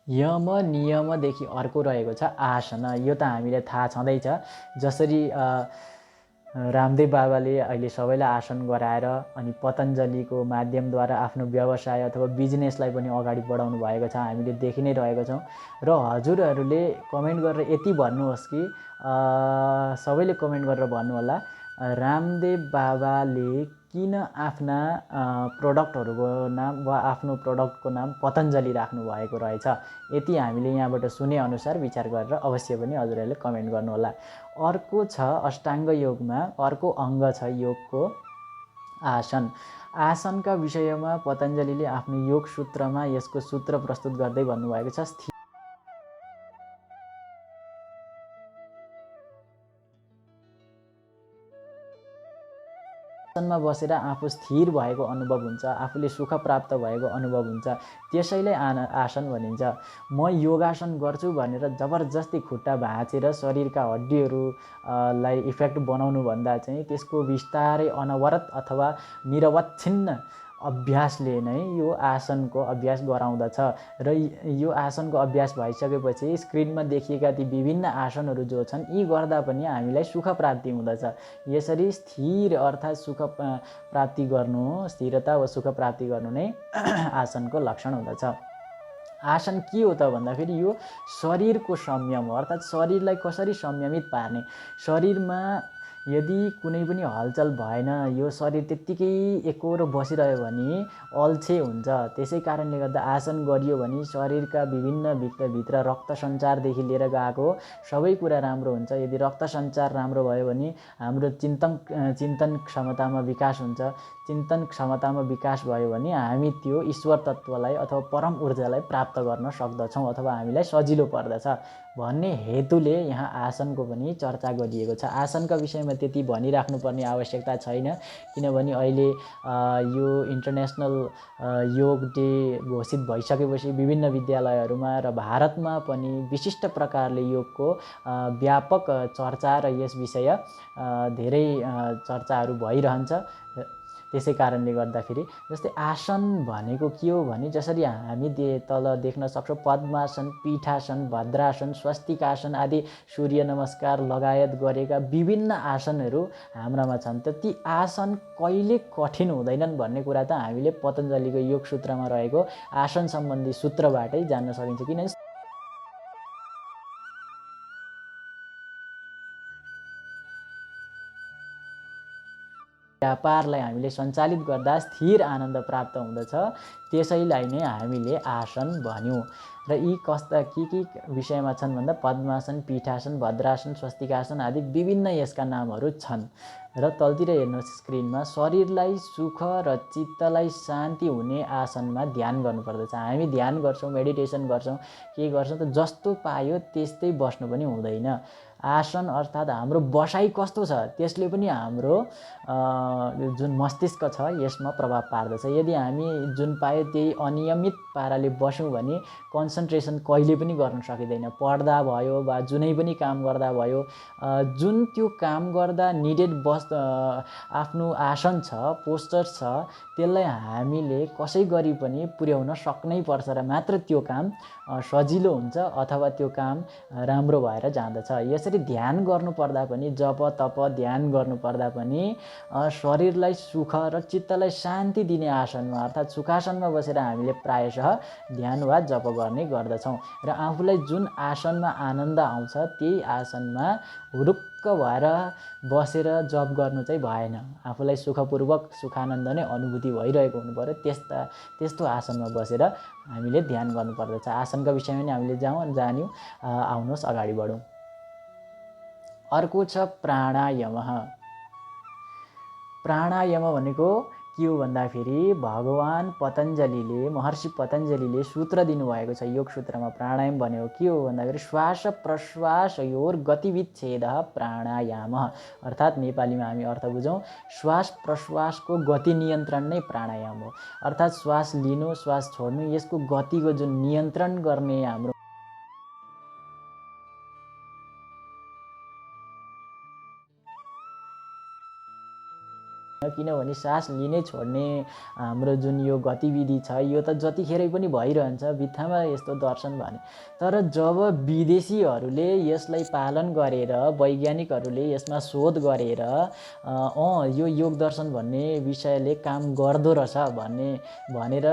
यम नियमदेखि अर्को रहेको छ आसन। यो त हामीलाई थाहा छँदैछ। जसरी रामदेव बाबाले अहिले सबैलाई आसन गराएर अनि पतञ्जलिको माध्यमद्वारा आफ्नो व्यवसाय अथवा बिजनेसलाई पनि अगाडि बढाउनु भएको छ, हामीले देखि नै रहेको छौँ। र हजुरहरूले कमेन्ट गरेर यति भन्नुहोस् कि सबैले कमेन्ट गरेर भन्नुहोला, रामदेव बाबाले किन आफ्ना प्रोडक्टहरूको नाम वा आफ्नो प्रोडक्टको नाम पतञ्जलि राख्नु भएको रहेछ। यति हामीले यहाँबाट सुने अनुसार विचार गरेर अवश्य पनि हजुरहरूले कमेन्ट गर्नुहोला। अर्को छ अष्टाङ्ग योगमा अर्को अङ्ग छ योगको आसन। आसनका विषयमा पतञ्जलिले आफ्नो योग सूत्रमा यसको सूत्र प्रस्तुत गर्दै भन्नुभएको छ, आसनमा बसेर आफू स्थिर भएको अनुभव हुन्छ, आफूले सुख प्राप्त भएको अनुभव हुन्छ, त्यसैले आसन भनिन्छ। म योगासन गर्छु भनेर जबरजस्ती खुट्टा भाँचेर शरीरका हड्डीहरूलाई इफेक्ट बनाउनु भन्दा चाहिँ त्यसको बिस्तारै अनवरत अथवा निरवच्छिन्न अभ्यासले नै यो आसनको अभ्यास गराउँदछ। र यो आसनको अभ्यास भइसकेपछि स्क्रिनमा देखिएका ती विभिन्न आसनहरू जो छन् यी गर्दा पनि हामीलाई सुख प्राप्ति हुँदछ। यसरी स्थिर अर्थात् सुख प्राप्ति गर्नु, स्थिरता वा सुख प्राप्ति गर्नु नै आसनको लक्षण हुँदछ। आसन के हो त भन्दाखेरि यो शरीरको संयम हो, अर्थात् शरीरलाई कसरी संयमित पार्ने। शरीरमा यदि कुनै पनि हलचल भएन, यो शरीर त्यत्तिकै एकोहोरो बसिरह्यो भने अल्छे हुन्छ। त्यसै कारणले गर्दा आसन गरियो भने शरीरका विभिन्न भित्र रक्त सञ्चारदेखि लिएर गएको सबै कुरा राम्रो हुन्छ। यदि रक्त सञ्चार राम्रो भयो भने हाम्रो चिन्तन क्षमतामा विकास हुन्छ। चिन्तन क्षमतामा विकास भयो भने हामी त्यो ईश्वर तत्त्वलाई अथवा परम ऊर्जालाई प्राप्त गर्न सक्दछौँ अथवा हामीलाई सजिलो पर्दछ भन्ने हेतुले यहाँ आसनको पनि चर्चा गरिएको छ। आसनका विषयमा त्यति भनिराख्नुपर्ने आवश्यकता छैन, किनभने अहिले यो इन्टरनेसनल योग डे घोषित भइसकेपछि विभिन्न विद्यालयहरूमा र भारतमा पनि विशिष्ट प्रकारले योगको व्यापक चर्चा र यस विषय धेरै चर्चाहरू भइरहन्छ। त्यसै कारणले गर्दाखेरि जस्तै आसन भनेको के हो भने जसरी हामी तल देख्न सक्छौँ पद्मासन, पीठासन, भद्रासन, स्वस्तिकासन आदि सूर्य नमस्कार लगायत गरेका विभिन्न आसनहरू हाम्रामा छन्। त ती आसन कहिले कठिन हुँदैनन् भन्ने कुरा त हामीले पतञ्जलिको योग सूत्रमा रहेको आसन सम्बन्धी सूत्रबाटै जान्न सकिन्छ। किनभने व्यापारलाई हामीले सञ्चालित गर्दा स्थिर आनन्द प्राप्त हुँदछ, त्यसैलाई नै हामीले आसन भन्यौँ। र यी कस्ता के विषयमा छन् भन्दा पद्मासन, पीठासन, भद्रासन, स्वस्तिकासन आदि विभिन्न यसका नामहरू छन्। र तलतिर हेर्नुहोस् स्क्रिनमा, शरीरलाई सुख र चित्तलाई शान्ति हुने आसनमा ध्यान गर्नुपर्दछ। हामी ध्यान गर्छौँ, मेडिटेसन गर्छौँ, के गर्छौँ त जस्तो पायो त्यस्तै बस्नु पनि हुँदैन। आसन अर्थात् हाम्रो बसाइ कस्तो छ त्यसले पनि हाम्रो जुन मस्तिष्क छ यसमा प्रभाव पार्दछ। यदि हामी जुन पायो त्यही अनियमित पाराले बस्यौँ भने कन्सन्ट्रेसन कहिले पनि गर्न सकिँदैन। पढ्दा भयो वा जुनै पनि काम गर्दा भयो, जुन त्यो काम गर्दा निडेड आफ्नो आसन छ, पोस्चर छ, त्यसलाई हामीले कसै गरी पनि पुर्याउन सक्नै पर्छ र मात्र त्यो काम सजिलो हुन्छ अथवा त्यो काम राम्रो भएर जाँदछ। यसरी ध्यान गर्नुपर्दा पनि, जप तप ध्यान गर्नुपर्दा पनि शरीरलाई सुख र चित्तलाई शान्ति दिने आसनमा अर्थात् सुखासनमा बसेर हामीले प्रायशः ध्यान वा जप गर्ने गर्दछौँ र आफूलाई जुन आसनमा आनन्द आउँछ त्यही आसनमा हुरुक्क भएर बसेर जप गर्नु चाहिँ भएन। आफूलाई सुखपूर्वक सुखानन्द नै अनुभूति भइरहेको हुनु पर्यो। त्यस्तो आसनमा बसेर हामीले ध्यान गर्नुपर्दछ। आसनका विषयमा नि हामीले जान्यौँ। आउनुहोस् अगाडि बढौँ। अर्को छ प्राणायाम। प्राणायाम भनेको के हो भन्दाखेरि भगवान पतञ्जलिले, महर्षि पतञ्जलिले सूत्र दिनुभएको छ योग सूत्रमा। प्राणायाम भनेको के हो भन्दाखेरि श्वास प्रश्वासयोर गतिविच्छेदः प्राणायाम। अर्थात् नेपालीमा हामी अर्थ बुझौँ, श्वास प्रश्वासको गति नियन्त्रण नै प्राणायाम हो। अर्थात् श्वास लिनु श्वास छोड्नु यसको गतिको जुन नियन्त्रण गर्ने हाम्रो किनभने सास लिने छोड्ने हाम्रो जुन यो गतिविधि छ यो त जतिखेरै पनि भइरहन्छ, बित्थामा यस्तो दर्शन भने। तर जब विदेशीहरूले यसलाई पालन गरेर, वैज्ञानिकहरूले यसमा शोध गरेर यो योग दर्शन भन्ने विषयले काम गर्दो रहेछ भनेर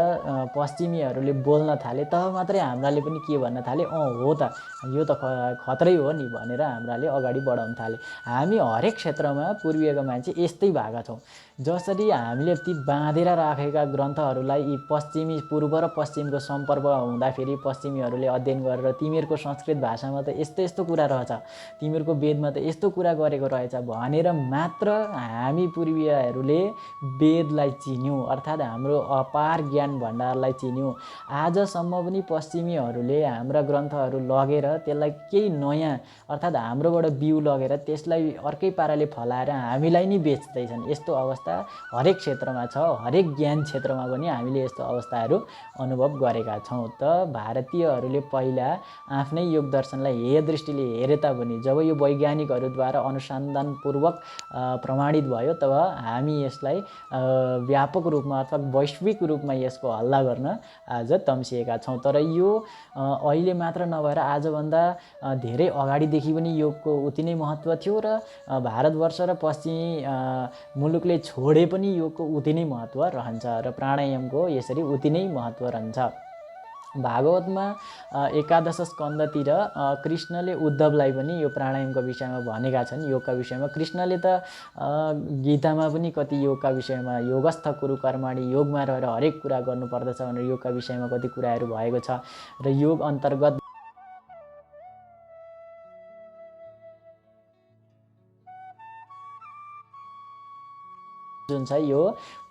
पश्चिमीहरूले बोल्न थाले, तब मात्रै हाम्राले पनि के भन्न थाले, हो त यो त खतरै हो नि भनेर हाम्राले अगाडि बढाउन थाले। हामी हरेक क्षेत्रमा पूर्वीयका मान्छे यस्तै भएका छौँ। जसरी हामीले ती बाँधेर राखेका ग्रन्थहरूलाई यी पश्चिमी पूर्व र पश्चिमको सम्पर्क हुँदाखेरि पश्चिमीहरूले अध्ययन गरेर तिमीहरूको संस्कृत भाषामा त यस्तो कुरा रहेछ, तिमीहरूको वेदमा त यस्तो कुरा गरेको रहेछ भनेर मात्र हामी पूर्वीयहरूले वेदलाई चिन्यौँ, अर्थात् हाम्रो अपार ज्ञान भण्डारलाई चिन्यौँ। आजसम्म पनि पश्चिमीहरूले हाम्रा ग्रन्थहरू लगेर त्यसलाई केही नयाँ अर्थात् हाम्रोबाट बिउ लगेर त्यसलाई अर्कै पाराले फलाएर हामीलाई नै बेच्दैछन्। यस्तो अवस्था हरेक क्षेत्रमा छ। हरेक ज्ञान क्षेत्रमा पनि हामीले यस्तो अवस्थाहरू अनुभव गरेका छौँ। त भारतीयहरूले पहिला आफ्नै योग दर्शनलाई हेय दृष्टिले हेरे तापनि जब यो वैज्ञानिकहरूद्वारा अनुसन्धानपूर्वक प्रमाणित भयो तब हामी यसलाई व्यापक रूपमा अथवा वैश्विक रूपमा यसको हल्ला गर्न आज तम्सिएका छौँ। तर यो अहिले मात्र नभएर आजभन्दा धेरै अगाडिदेखि पनि योगको उति नै महत्त्व थियो र भारतवर्ष र पश्चिमी मुलुकले छोडे पनि योगको उति नै महत्त्व रहन्छ र प्राणायामको यसरी उति नै महत्त्व रहन्छ। भागवतमा एकादश स्कन्धतिर कृष्णले उद्धवलाई पनि यो प्राणायामको विषयमा भनेका छन्। योगका विषयमा कृष्णले त गीतामा पनि कति योगका विषयमा योगस्थ कुरु कर्माणि योगमा रहेर हरेक कुरा गर्नुपर्दछ भनेर योगका विषयमा कति कुराहरू भएको छ र योग अन्तर्गत जुन छ यो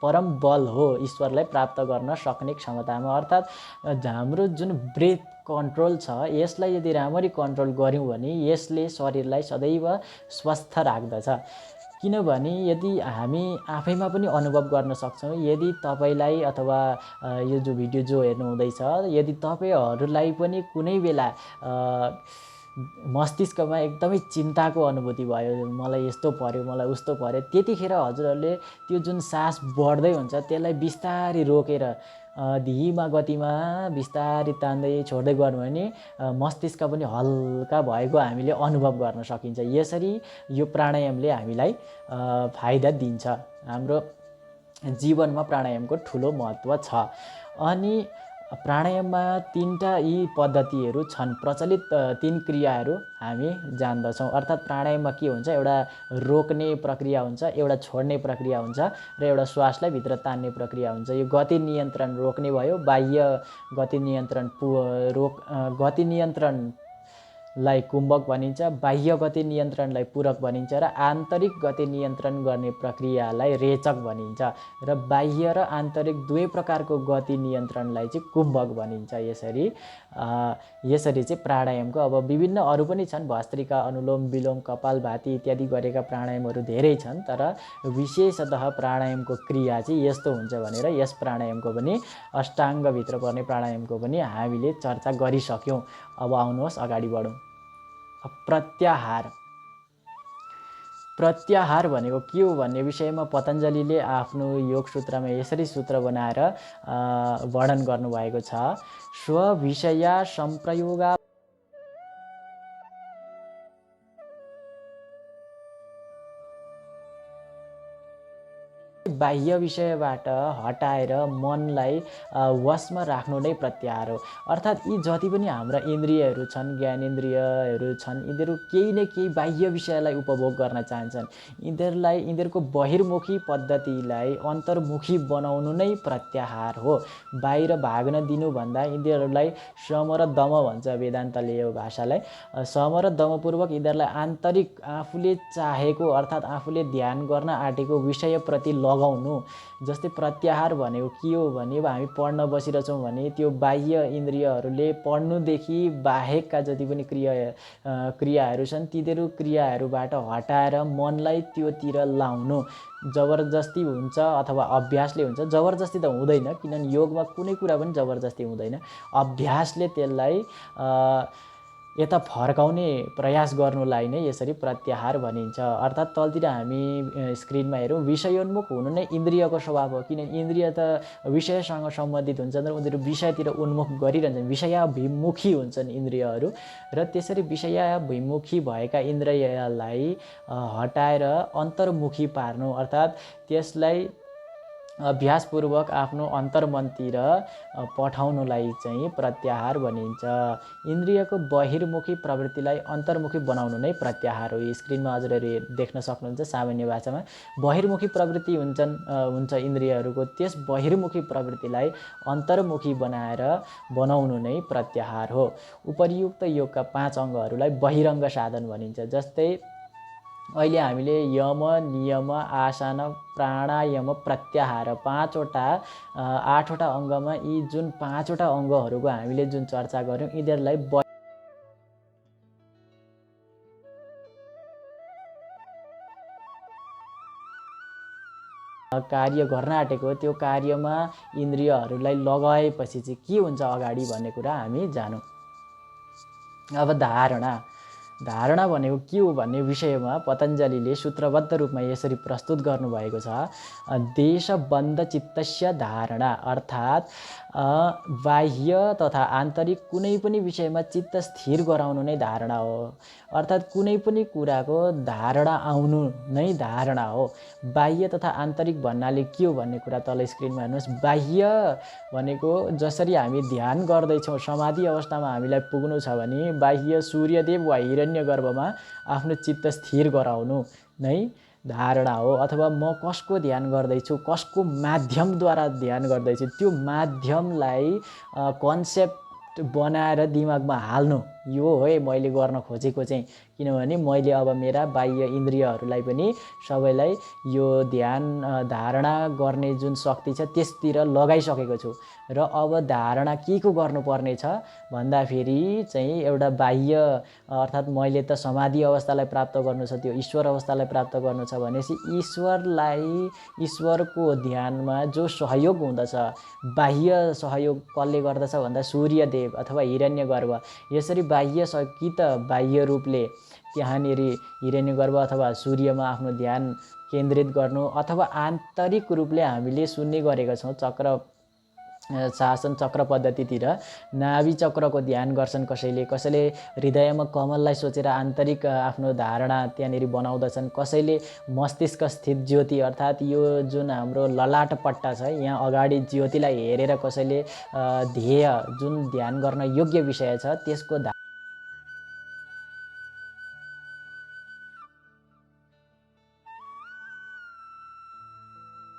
परम बल हो ईश्वरलाई प्राप्त गर्न सक्ने क्षमतामा। अर्थात् हाम्रो जुन ब्रेथ कन्ट्रोल छ यसलाई यदि राम्ररी कन्ट्रोल गऱ्यौँ भने यसले शरीरलाई सदैव स्वस्थ राख्दछ। किनभने यदि हामी आफैमा पनि अनुभव गर्न सक्छौँ, यदि तपाईँलाई अथवा यो जो भिडियो जो हेर्नु हुँदैछ यदि तपाईँहरूलाई पनि कुनै बेला मस्तिष्कमा एकदमै चिन्ताको अनुभूति भयो, मलाई यस्तो पर्यो मलाई उस्तो पर्यो, त्यतिखेर हजुरहरूले त्यो जुन सास बढ्दै हुन्छ त्यसलाई बिस्तारै रोकेर धीमा गतिमा बिस्तारै तान्दै छोड्दै गर्नु भने मस्तिष्क पनि हल्का भएको हामीले अनुभव गर्न सकिन्छ। यसरी यो प्राणायामले हामीलाई फाइदा दिन्छ। हाम्रो जीवनमा प्राणायामको ठुलो महत्त्व छ। अनि प्राणायाममा तीनटा यी पद्धतिहरू छन्, प्रचलित तीन क्रियाहरू हामी जान्दछौँ। अर्थात् प्राणायाममा के हुन्छ, एउटा रोक्ने प्रक्रिया हुन्छ, एउटा छोड्ने प्रक्रिया हुन्छ र एउटा श्वासलाई भित्र तान्ने प्रक्रिया हुन्छ। यो गति नियन्त्रण रोक्ने भयो, बाह्य गति नियन्त्रण गति नियन्त्रणलाई कुम्भक भनिन्छ, बाह्य गति नियन्त्रणलाई पूरक भनिन्छ र आन्तरिक गति नियन्त्रण गर्ने प्रक्रियालाई रेचक भनिन्छ र बाह्य र आन्तरिक दुवै प्रकारको गति नियन्त्रणलाई चाहिँ कुम्भक भनिन्छ। यसरी यसरी चाहिँ प्राणायामको अब विभिन्न अरू पनि छन्, भस्त्रिका, अनुलोम विलोम, कपालभाती इत्यादि गरेका प्राणायामहरू धेरै छन्, तर विशेषतः प्राणायामको क्रिया चाहिँ यस्तो हुन्छ भनेर यस प्राणायामको पनि अष्टाङ्गभित्र पर्ने प्राणायामको पनि हामीले चर्चा गरिसक्यौँ। अब आउनुहोस् अगाडि बढौँ। प्रत्याहार भनेको के हो भन्ने विषयमा पतञ्जलिले आफ्नो योग सूत्रमा यसरी सूत्र बनाएर वर्णन गर्नुभएको छ। स्वविषया सम्प्रयोगा बाह्य विषयबाट हटाएर मनलाई वशमा राख्नु नै प्रत्याहार हो। अर्थात् यी जति पनि हाम्रा इन्द्रियहरू छन्, ज्ञानेन्द्रियहरू छन्, यिनीहरू केही न केही बाह्य विषयलाई उपभोग गर्न चाहन्छन्। यिनीहरूको बहिर्मुखी पद्धतिलाई अन्तर्मुखी बनाउनु नै प्रत्याहार हो। बाहिर भाग्न दिनुभन्दा यिनीहरूलाई सम र दम भन्छ वेदान्तले यो भाषालाई। सम र दमपूर्वक यिनीहरूलाई आन्तरिक आफूले चाहेको अर्थात् आफूले ध्यान गर्न आँटेको विषयप्रति लगाउनु। जस्तै प्रत्याहार भनेको के हो भने अब हामी पढ्न बसिरहेछौँ भने त्यो बाह्य इन्द्रियहरूले पढ्नुदेखि बाहेकका जति पनि क्रियाहरू छन् तिनीहरू क्रियाहरूबाट हटाएर मनलाई त्योतिर लाउनु। जबरजस्ती हुन्छ अथवा अभ्यासले हुन्छ। जबरजस्ती त हुँदैन, किनभने योगमा कुनै कुरा पनि जबरजस्ती हुँदैन। अभ्यासले त्यसलाई यता फर्काउने प्रयास गर्नुलाई नै यसरी प्रत्याहार भनिन्छ। अर्थात् तलतिर हामी स्क्रिनमा हेरौँ, विषयोन्मुख हुनु नै इन्द्रियको स्वभाव हो। किनभने इन्द्रिय त विषयसँग सम्बन्धित हुन्छन् र उनीहरू विषयतिर उन्मुख गरिरहन्छन्, विषयाभिमुखी हुन्छन् इन्द्रियहरू। र त्यसरी विषयाभिमुखी भएका इन्द्रियलाई हटाएर अन्तर्मुखी पार्नु अर्थात् त्यसलाई अभ्यासपूर्वक आफ्नो अन्तर्मनतिर पठाउनुलाई चाहिँ प्रत्याहार भनिन्छ। इन्द्रियको बहिर्मुखी प्रवृत्तिलाई अन्तर्मुखी बनाउनु नै प्रत्याहार हो। स्क्रिनमा हजुरहरूले देख्न सक्नुहुन्छ सामान्य भाषामा बहिर्मुखी प्रवृत्ति हुन्छ इन्द्रियहरूको, त्यस बहिर्मुखी प्रवृत्तिलाई अन्तर्मुखी बनाउनु नै प्रत्याहार हो। उपर्युक्त योगका 5 अङ्गहरूलाई बहिरङ्ग साधन भनिन्छ। जस्तै अहिले हामीले यम, नियम, आसन, प्राणायाम, प्रत्याहार 8वटा अङ्गमा यी जुन 5वटा अङ्गहरूको हामीले जुन चर्चा गऱ्यौँ यिनीहरूलाई कार्य गर्न आँटेको त्यो कार्यमा इन्द्रियहरूलाई लगाएपछि चाहिँ के हुन्छ अगाडि भन्ने कुरा हामी जानौँ। अब धारणा भनेको के हो भन्ने विषयमा पतञ्जलिले सूत्रबद्ध रूपमा यसरी प्रस्तुत गर्नुभएको छ। देशबन्ध चित्तस्य धारणा अर्थात् बाह्य तथा आन्तरिक कुनै पनि विषयमा चित्त स्थिर गराउनु नै धारणा हो। अर्थात् कुनै पनि कुराको धारणा आउनु नै धारणा हो। बाह्य तथा आन्तरिक भन्नाले के हो भन्ने कुरा तल स्क्रिनमा हेर्नुहोस्। बाह्य भनेको जसरी हामी ध्यान गर्दैछौँ, समाधि अवस्थामा हामीलाई पुग्नु छ भने बाह्य सूर्यदेव वा हिरण्यगर्भमा आफ्नो चित्त स्थिर गराउनु नै धारणा हो। अथवा म कसको ध्यान गर्दैछु, कसको माध्यमद्वारा ध्यान गर्दैछु, त्यो माध्यमलाई कन्सेप्ट बनाएर दिमागमा हाल्नु, यो हो मैले गर्न खोजेको चाहिँ। किनभने मैले अब मेरा बाह्य इन्द्रियहरूलाई पनि सबैलाई यो ध्यान धारणा गर्ने जुन शक्ति छ त्यसतिर लगाइसकेको छु र अब धारणा के को गर्नुपर्ने छ भन्दाखेरि चाहिँ एउटा बाह्य अर्थात् मैले त समाधि अवस्थालाई प्राप्त गर्नु छ, त्यो ईश्वर अवस्थालाई प्राप्त गर्नु छ भनेपछि ईश्वरको ध्यानमा जो सहयोग हुँदछ, बाह्य सहयोग कसले गर्दछ भन्दा सूर्यदेव अथवा हिरण्यगर्भ। यसरी बाह्य कि त बाह्य रूपले त्यहाँनिर हिरण्यगर्भ अथवा सूर्यमा आफ्नो ध्यान केन्द्रित गर्नु, अथवा आन्तरिक रूपले हामीले सुन्ने गरेका छौँ शासन चक्र पद्धतितिर नाभि चक्रको ध्यान गर्छन् कसैले हृदयमा कमललाई सोचेर आन्तरिक आफ्नो धारणा त्यहाँनिर बनाउँदछन्, कसैले मस्तिष्क स्थित ज्योति अर्थात् यो जुन हाम्रो ललाट पट्टा छ यहाँ अगाडि ज्योतिलाई हेरेर कसैले ध्येय जुन ध्यान गर्न योग्य विषय छ त्यसको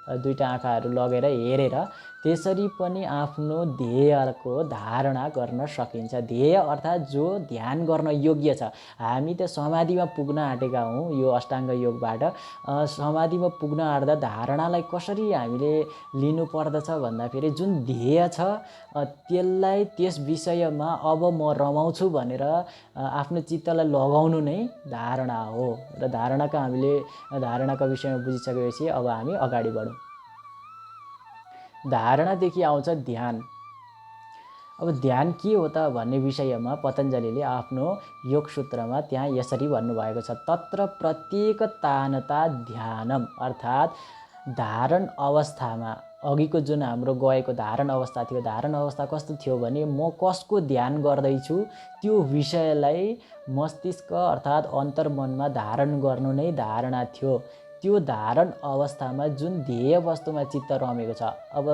दुईटा आँखाहरू लगेर हेरेर त्यसरी पनि आफ्नो ध्येयको धारणा गर्न सकिन्छ। ध्येय अर्थात् जो ध्यान गर्न योग्य छ। हामी त समाधिमा पुग्न आँटेका हौँ यो अष्टाङ्ग योगबाट। समाधिमा पुग्न आँट्दा धारणालाई कसरी हामीले लिनुपर्दछ भन्दाखेरि जुन ध्येय छ त्यसलाई त्यस विषयमा अब म रमाउँछु भनेर आफ्नो चित्तलाई लगाउनु नै धारणा हो। र धारणाका विषयमा बुझिसकेपछि अब हामी अगाडि बढौँ। धारणादेखि आउँछ ध्यान। अब ध्यान के हो त भन्ने विषयमा पतञ्जलिले आफ्नो योग सूत्रमा त्यहाँ यसरी भन्नुभएको छ, तत्र प्रत्येक तानता ध्यानम, अर्थात् धारण अवस्थामा अघिको जुन हाम्रो गएको धारण अवस्था थियो, धारण अवस्था कस्तो थियो भने म कसको ध्यान गर्दैछु त्यो विषयलाई मस्तिष्क अर्थात् अन्तर्मनमा धारण गर्नु नै धारणा थियो। त्यो धारण अवस्थामा जुन ध्येय वस्तुमा चित्त रमेको छ। अब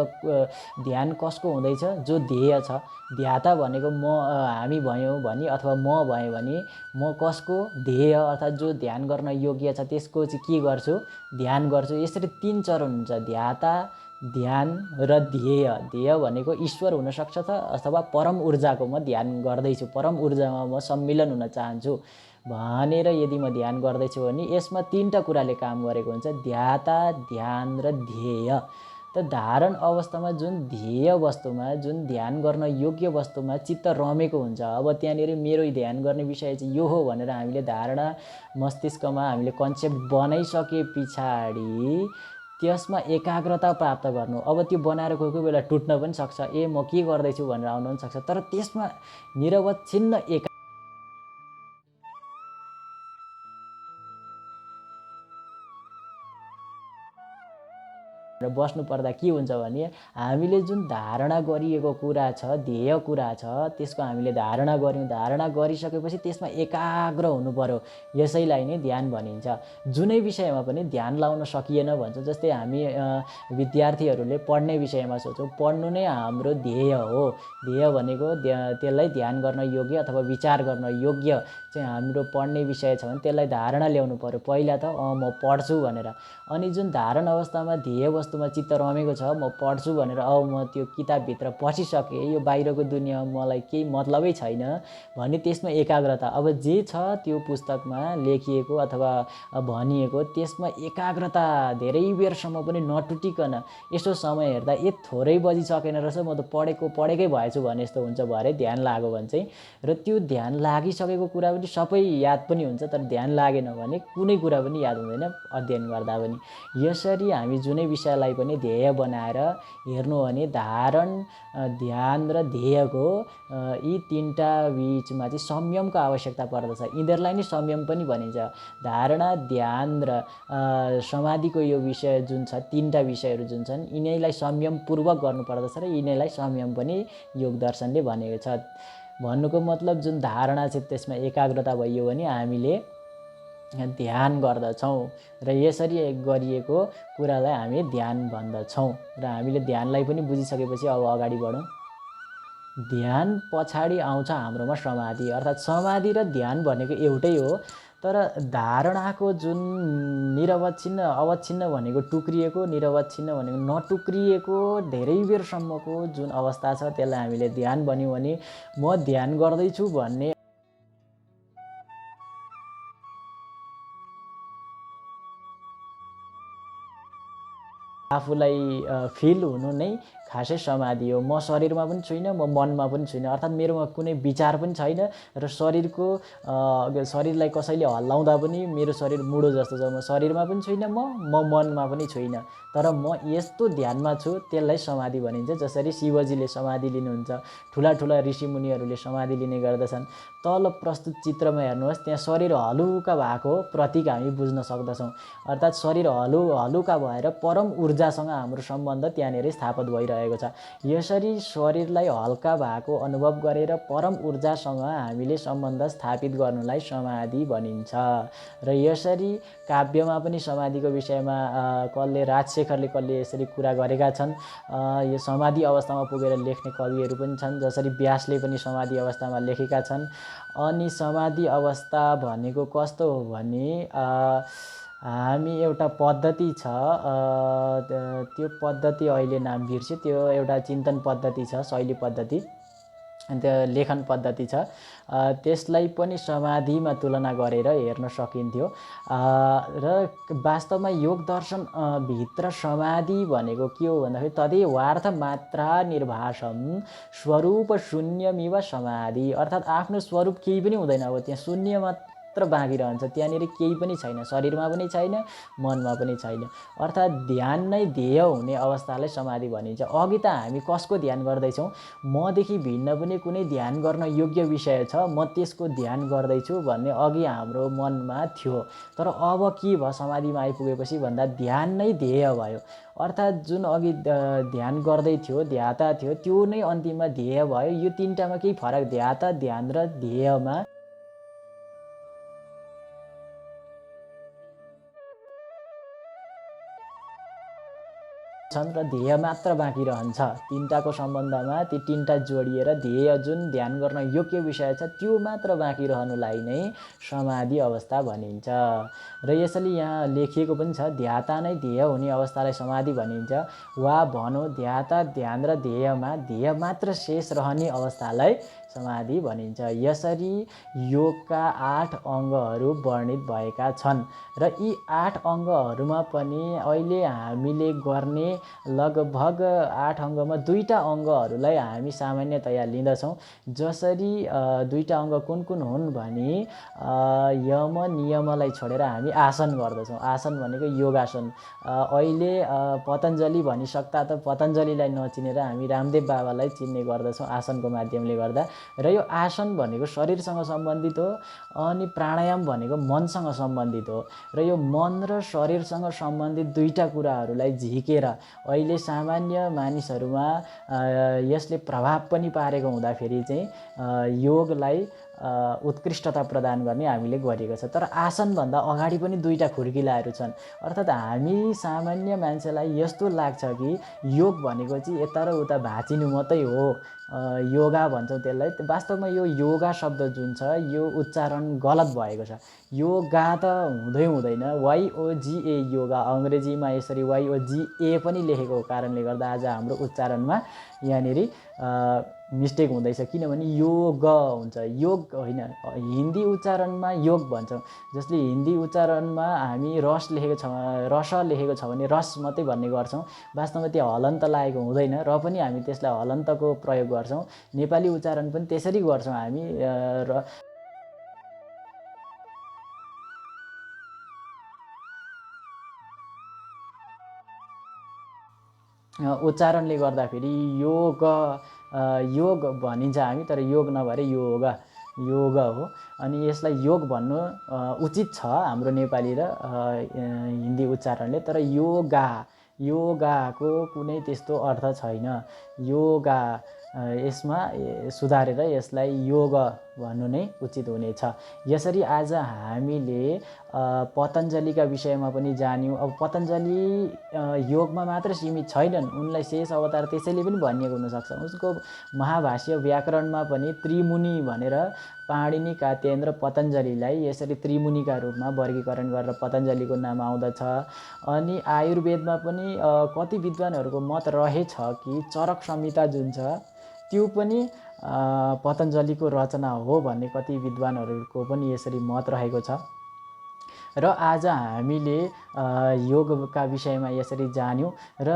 ध्यान कसको हुँदैछ? जो ध्येय छ। ध्याता भनेको हामी भयौँ भने अथवा म भएँ भने म कसको? ध्येय अर्थात् जो ध्यान गर्न योग्य छ त्यसको चाहिँ के गर्छु? ध्यान गर्छु। यसरी 3 चरण हुन्छ, ध्याता, ध्यान र ध्येय। ध्येय भनेको ईश्वर हुनसक्छ अथवा परम ऊर्जाको म ध्यान गर्दैछु, परम ऊर्जामा म सम्मिलन हुन चाहन्छु भनेर यदि म ध्यान गर्दैछु भने यसमा 3टा कुराले काम गरेको हुन्छ, ध्याता, ध्यान र ध्येय। त धारण अवस्थामा जुन ध्येय वस्तुमा, जुन ध्यान गर्न योग्य वस्तुमा चित्त रमेको हुन्छ, अब त्यहाँनिर मेरो ध्यान गर्ने विषय चाहिँ यो हो भनेर हामीले धारणा मस्तिष्कमा हामीले कन्सेप्ट बनाइसके पछाडि त्यसमा एकाग्रता प्राप्त गर्नु। अब त्यो बनाएर कोही कोही बेला टुट्न पनि सक्छ, म के गर्दैछु भनेर आउन पनि सक्छ, तर त्यसमा निरवच्छिन्न बस्नु पर्दा के हुन्छ भने हामीले जुन धारणा गरिएको कुरा छ, ध्येय कुरा छ, त्यसको हामीले धारणा गऱ्यौँ। धारणा गरिसकेपछि त्यसमा एकाग्र हुनु पर्यो। यसैलाई नै ध्यान भनिन्छ। जुनै विषयमा पनि ध्यान लाउन सकिएन भन्छ। जस्तै हामी विद्यार्थीहरूले पढ्ने विषयमा सोचौँ, पढ्नु नै हाम्रो ध्येय हो। ध्येय भनेको त्यसलाई ध्यान गर्न योग्य अथवा विचार गर्न योग्य चाहिँ हाम्रो पढ्ने विषय छ भने त्यसलाई धारणा ल्याउनु पर्यो पहिला त, म पढ्छु भनेर। अनि जुन धारण अवस्थामा ध्येय वस्तुमा चित्त रमेको छ, म पढ्छु भनेर म त्यो किताबभित्र पसिसकेँ, यो बाहिरको दुनियाँमा मलाई केही मतलबै छैन भने त्यसमा एकाग्रता, अब जे छ त्यो पुस्तकमा लेखिएको अथवा भनिएको त्यसमा एकाग्रता धेरै बेरसम्म पनि नटुटिकन यसो समय हेर्दा थोरै बजिसकेन रहेछ, म त पढेकै भएछु भने जस्तो हुन्छ भरे ध्यान लाग्यो भने चाहिँ। र त्यो ध्यान लागिसकेको कुरा पनि सबै याद पनि हुन्छ, तर ध्यान लागेन भने कुनै कुरा पनि याद हुँदैन अध्ययन गर्दा पनि। यसरी हामी जुनै विषयलाई पनि ध्येय बनाएर हेर्नु हो भने धारण, ध्यान र ध्येयको यी 3टा बिचमा चाहिँ संयमको आवश्यकता पर्दछ। यिनीहरूलाई नै संयम पनि भनिन्छ। धारणा, ध्यान र समाधिको यो विषय जुन छ, 3टा विषयहरू जुन छन्, यिनीलाई संयमपूर्वक गर्नुपर्दछ र यिनीलाई संयम पनि योग दर्शनले भनेको छ। भन्नुको मतलब जुन धारणा चाहिँ त्यसमा एकाग्रता भइयो भने हामीले ध्यान गर्दछौँ र यसरी गरिएको कुरालाई हामी ध्यान भन्दछौँ। र हामीले ध्यानलाई पनि बुझिसकेपछि अब अगाडि बढौँ। ध्यान पछाडि आउँछ हाम्रोमा समाधि, अर्थात् समाधि र ध्यान भनेको एउटै हो, तर धारणाको जुन अवच्छिन्न भनेको टुक्रिएको, निरवच्छिन्न भनेको नटुक्रिएको धेरै बेरसम्मको जुन अवस्था छ त्यसलाई हामीले ध्यान भन्यौँ भने म ध्यान गर्दैछु भन्ने आफूलाई फिल हुनु नै खासै समाधि हो। म शरीरमा पनि छुइनँ, म मनमा पनि छुइनँ, अर्थात् मेरोमा कुनै विचार पनि छैन र शरीरलाई कसैले हल्लाउँदा पनि मेरो शरीर मुडो जस्तो छ। म शरीरमा पनि छुइनँ, म मनमा पनि छुइनँ, तर म यस्तो ध्यानमा छु, त्यसलाई समाधि भनिन्छ। जसरी शिवजीले समाधि लिनुहुन्छ, ठुला ऋषिमुनिहरूले समाधि लिने गर्दछन्। तल प्रस्तुत चित्रमा हेर्नुहोस्, त्यहाँ शरीर हलुका भएको प्रतीक हामी बुझ्न सक्दछौँ। अर्थात् शरीर हलुका भएर परम ऊर्जासँग हाम्रो सम्बन्ध त्यहाँनिर स्थापित भइरहेको छ। यसरी शरीरलाई हल्का भएको अनुभव गरेर परम ऊर्जासँग हामीले सम्बन्ध स्थापित गर्नुलाई समाधि भनिन्छ। र यसरी काव्यमा पनि समाधिको विषयमा राजशेखरले यसरी कुरा गरेका छन्। यो समाधि अवस्थामा पुगेर लेख्ने कविहरू पनि छन्, जसरी व्यासले पनि समाधि अवस्थामा लेखेका छन्। अनि समाधि अवस्था भनेको कस्तो हो भने हामी एउटा पद्धति छ, त्यो पद्धति अहिले नाम बिर्सेँ, त्यो एउटा चिन्तन पद्धति छ, शैली पद्धति, अनि त्यो लेखन पद्धति छ। त्यसलाई पनि समाधिमा तुलना गरेर हेर्न सकिन्थ्यो। र वास्तवमा योग दर्शन भित्र समाधि भनेको के हो भन्दाखेरि तदेवार्थ मात्रा निर्भासम स्वरूप शून्यमिव समाधि, अर्थात् आफ्नो स्वरूप केही पनि हुँदैन। अब त्यहाँ शून्य मात्र बाँकी रहन्छ, त्यहाँनिर केही पनि छैन, शरीरमा पनि छैन, मनमा पनि छैन, अर्थात् ध्यान नै ध्येय हुने अवस्थालाई समाधि भनिन्छ। अघि त हामी कसको ध्यान गर्दैछौँ? मदेखि भिन्न पनि कुनै ध्यान गर्न योग्य विषय छ, म त्यसको ध्यान गर्दैछु भन्ने अघि हाम्रो मनमा थियो। तर अब के भयो समाधिमा आइपुगेपछि भन्दा ध्यान नै ध्येय भयो, अर्थात् जुन अघि ध्यान गर्दै थियो, ध्याता थियो, त्यो नै अन्तिममा ध्येय भयो। यो तिनटामा केही फरक, ध्याता, ध्यान र ध्येयमा छन् र ध्येय मात्र बाँकी रहन्छ। तिनटाको सम्बन्धमा ती तिनटा जोडिएर ध्येय जुन ध्यान गर्न योग्य विषय छ त्यो मात्र बाँकी रहनुलाई नै समाधि अवस्था भनिन्छ। र यसैले यहाँ लेखिएको पनि छ, ध्याता नै ध्येय हुने अवस्थालाई समाधि भनिन्छ, वा भनौँ ध्याता, ध्यान र ध्येयमा ध्येय मात्र शेष रहने अवस्थालाई समाधि भनिन्छ। यसरी योगका 8 अङ्गहरू वर्णित भएका छन् र यी 8 अङ्गहरूमा पनि अहिले हामीले गर्ने लगभग 8 अङ्गमा 2टा अङ्गहरूलाई हामी सामान्यतया लिँदछौँ। जसरी 2टा अङ्ग कुन कुन हुन् भने यम नियमलाई छोडेर हामी आसन गर्दछौँ। आसन भनेको योगासन। अहिले पतञ्जलि भनिसक्दा त पतञ्जलिलाई नचिनेर हामी रामदेव बाबालाई चिन्ने गर्दछौँ आसनको माध्यमले गर्दा। र यो आसन भनेको शरीरसँग सम्बन्धित हो, अनि प्राणायाम भनेको मनसँग सम्बन्धित हो। र यो मन र शरीरसँग सम्बन्धित 2टा कुराहरूलाई झिकेर अहिले सामान्य मानिसहरूमा यसले प्रभाव पनि पारेको हुँदाखेरि चाहिँ योगलाई उत्कृष्टता प्रदान गर्ने हामीले गरिएको छ। तर आसनभन्दा अगाडि पनि 2टा खुड्किलाहरू छन्, अर्थात् हामी सामान्य मान्छेलाई यस्तो लाग्छ कि योग भनेको चाहिँ यता र उता भाँचिनु मात्रै हो, योगा भन्छौँ त्यसलाई। वास्तवमा यो योगा शब्द जुन छ यो उच्चारण गलत भएको छ। योगा त हुँदै हुँदैन, YOGA योगा, अङ्ग्रेजीमा यसरी YOGA पनि लेखेको कारणले गर्दा आज हाम्रो उच्चारणमा यहाँनिर मिस्टेक हुँदैछ, किनभने योग हुन्छ, योग होइन। हिन्दी उच्चारणमा योग भन्छौँ, जसले हिन्दी उच्चारणमा हामी रस लेखेको छ भने रस मात्रै भन्ने गर्छौँ। वास्तवमा त्यो हलन्त लागेको हुँदैन, र पनि हामी त्यसलाई हलन्तको प्रयोग गर्छौँ। नेपाली उच्चारण पनि त्यसरी गर्छौँ हामी। र उच्चारणले गर्दाखेरि योग भनिन्छ हामी, तर योग नभएर योग हो। अनि यसलाई योग भन्नु उचित छ हाम्रो नेपाली र हिन्दी उच्चारणले, तर योगाको कुनै त्यस्तो अर्थ छैन। योगा यसमा सुधारेर यसलाई योग भन्नु नै उचित हुनेछ। यसरी आज हामीले पतञ्जलिका विषयमा पनि जान्यौँ। अब पतञ्जलि योगमा मात्र सीमित छैनन्, उनलाई शेष अवतार त्यसैले पनि भनिएको हुनसक्छ। उसको महाभाष्य व्याकरणमा पनि त्रिमुनि भनेर पाणिनि, कात्येन्द्र, पतञ्जलिलाई यसरी त्रिमुनिका रूपमा वर्गीकरण गरेर पतञ्जलिको नाम आउँदछ। अनि आयुर्वेदमा पनि कति विद्वानहरूको मत रहेछ कि चरक संहिता जुन छ त्यो पनि पतञ्जलिको रचना हो भन्ने कति विद्वानहरूको पनि यसरी मत रहेको छ। र आज हामीले योगका विषयमा यसरी जान्यौँ। र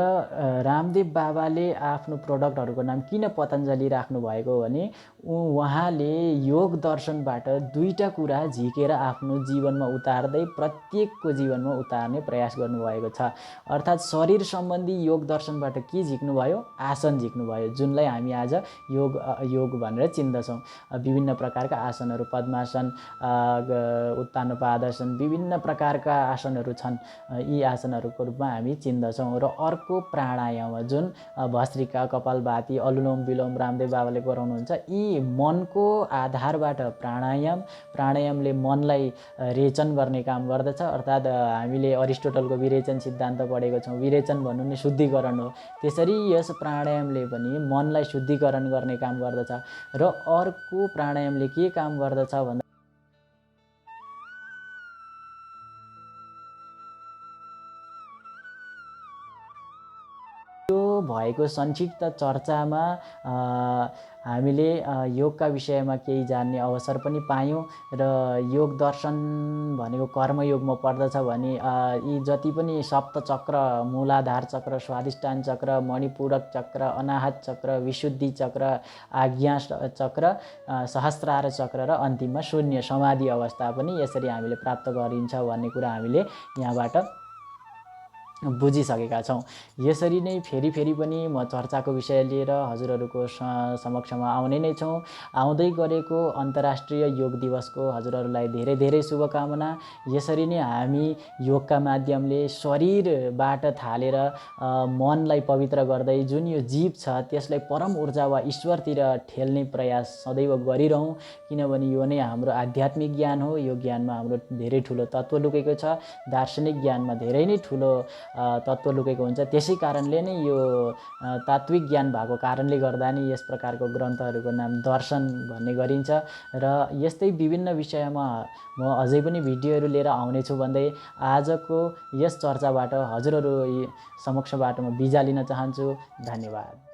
रामदेव बाबाले आफ्नो प्रोडक्टहरूको नाम किन पतञ्जलि राख्नु भएको भने उहाँले योग दर्शनबाट 2टा कुरा झिकेर आफ्नो जीवनमा उतार्दै प्रत्येकको जीवनमा उतार्ने प्रयास गर्नुभएको छ। अर्थात् शरीर सम्बन्धी योग दर्शनबाट के झिक्नुभयो? आसन झिक्नुभयो, जुनलाई हामी आज योग भनेर चिन्दछौँ। विभिन्न प्रकारका आसनहरू, पद्मासन, उत्तानपादासन, विभिन्न प्रकारका आसनहरू छन्। यी आसनहरूको रूपमा हामी चिन्दछौँ। र अर्को प्राणायाम जुन भस्त्रिका, कपालभाति, अनुलोम विलोम रामदेव बाबाले गराउनुहुन्छ, यी मनको आधारबाट प्राणायामले मनलाई रेचन गर्ने काम गर्दछ। अर्थात् हामीले अरिस्टोटलको विरेचन सिद्धान्त पढेको छौँ। विरेचन भन्नु नै शुद्धिकरण हो। त्यसरी यस प्राणायामले पनि मनलाई शुद्धिकरण गर्ने काम गर्दछ। र अर्को प्राणायामले के काम गर्दछ भन्दा भएको संक्षिप्त चर्चामा हामीले योगका विषयमा केही जान्ने अवसर पनि पायौँ र योग दर्शन भनेको कर्मयोगमा पर्दछ भने यी जति पनि सप्तचक्र, मूलाधार चक्र, स्वाधिष्ठान चक्र, मणिपूरक चक्र, अनाहत चक्र, विशुद्धि चक्र, आज्ञा चक्र, सहस्रार चक्र र अन्तिममा शून्य समाधि अवस्था पनि यसरी हामीले प्राप्त गरिन्छ भन्ने कुरा हामीले यहाँबाट बुझिसकेका छौँ। यसरी नै फेरि पनि म चर्चाको विषय लिएर हजुरहरूको समक्षमा आउने नै छौँ। आउँदै गरेको अन्तर्राष्ट्रिय योग दिवसको हजुरहरूलाई धेरै धेरै शुभकामना। यसरी नै हामी योगका माध्यमले शरीरबाट थालेर मनलाई पवित्र गर्दै जुन यो जीव छ त्यसलाई परम ऊर्जा वा ईश्वरतिर ठेल्ने प्रयास सदैव गरिरहौँ, किनभने यो नै हाम्रो आध्यात्मिक ज्ञान हो। यो ज्ञानमा हाम्रो धेरै ठुलो तत्त्व लुकेको छ। दार्शनिक ज्ञानमा धेरै नै ठुलो तत्त्व लुकेको हुन्छ। त्यसै कारणले नै यो तात्विक ज्ञान भएको कारणले गर्दा नै यस प्रकारको ग्रन्थहरूको नाम दर्शन भन्ने गरिन्छ। र यस्तै विभिन्न विषयमा म अझै पनि भिडियोहरू लिएर आउनेछु भन्दै आजको यस चर्चाबाट हजुरहरू समक्षबाट म बिदा लिन चाहन्छु। धन्यवाद।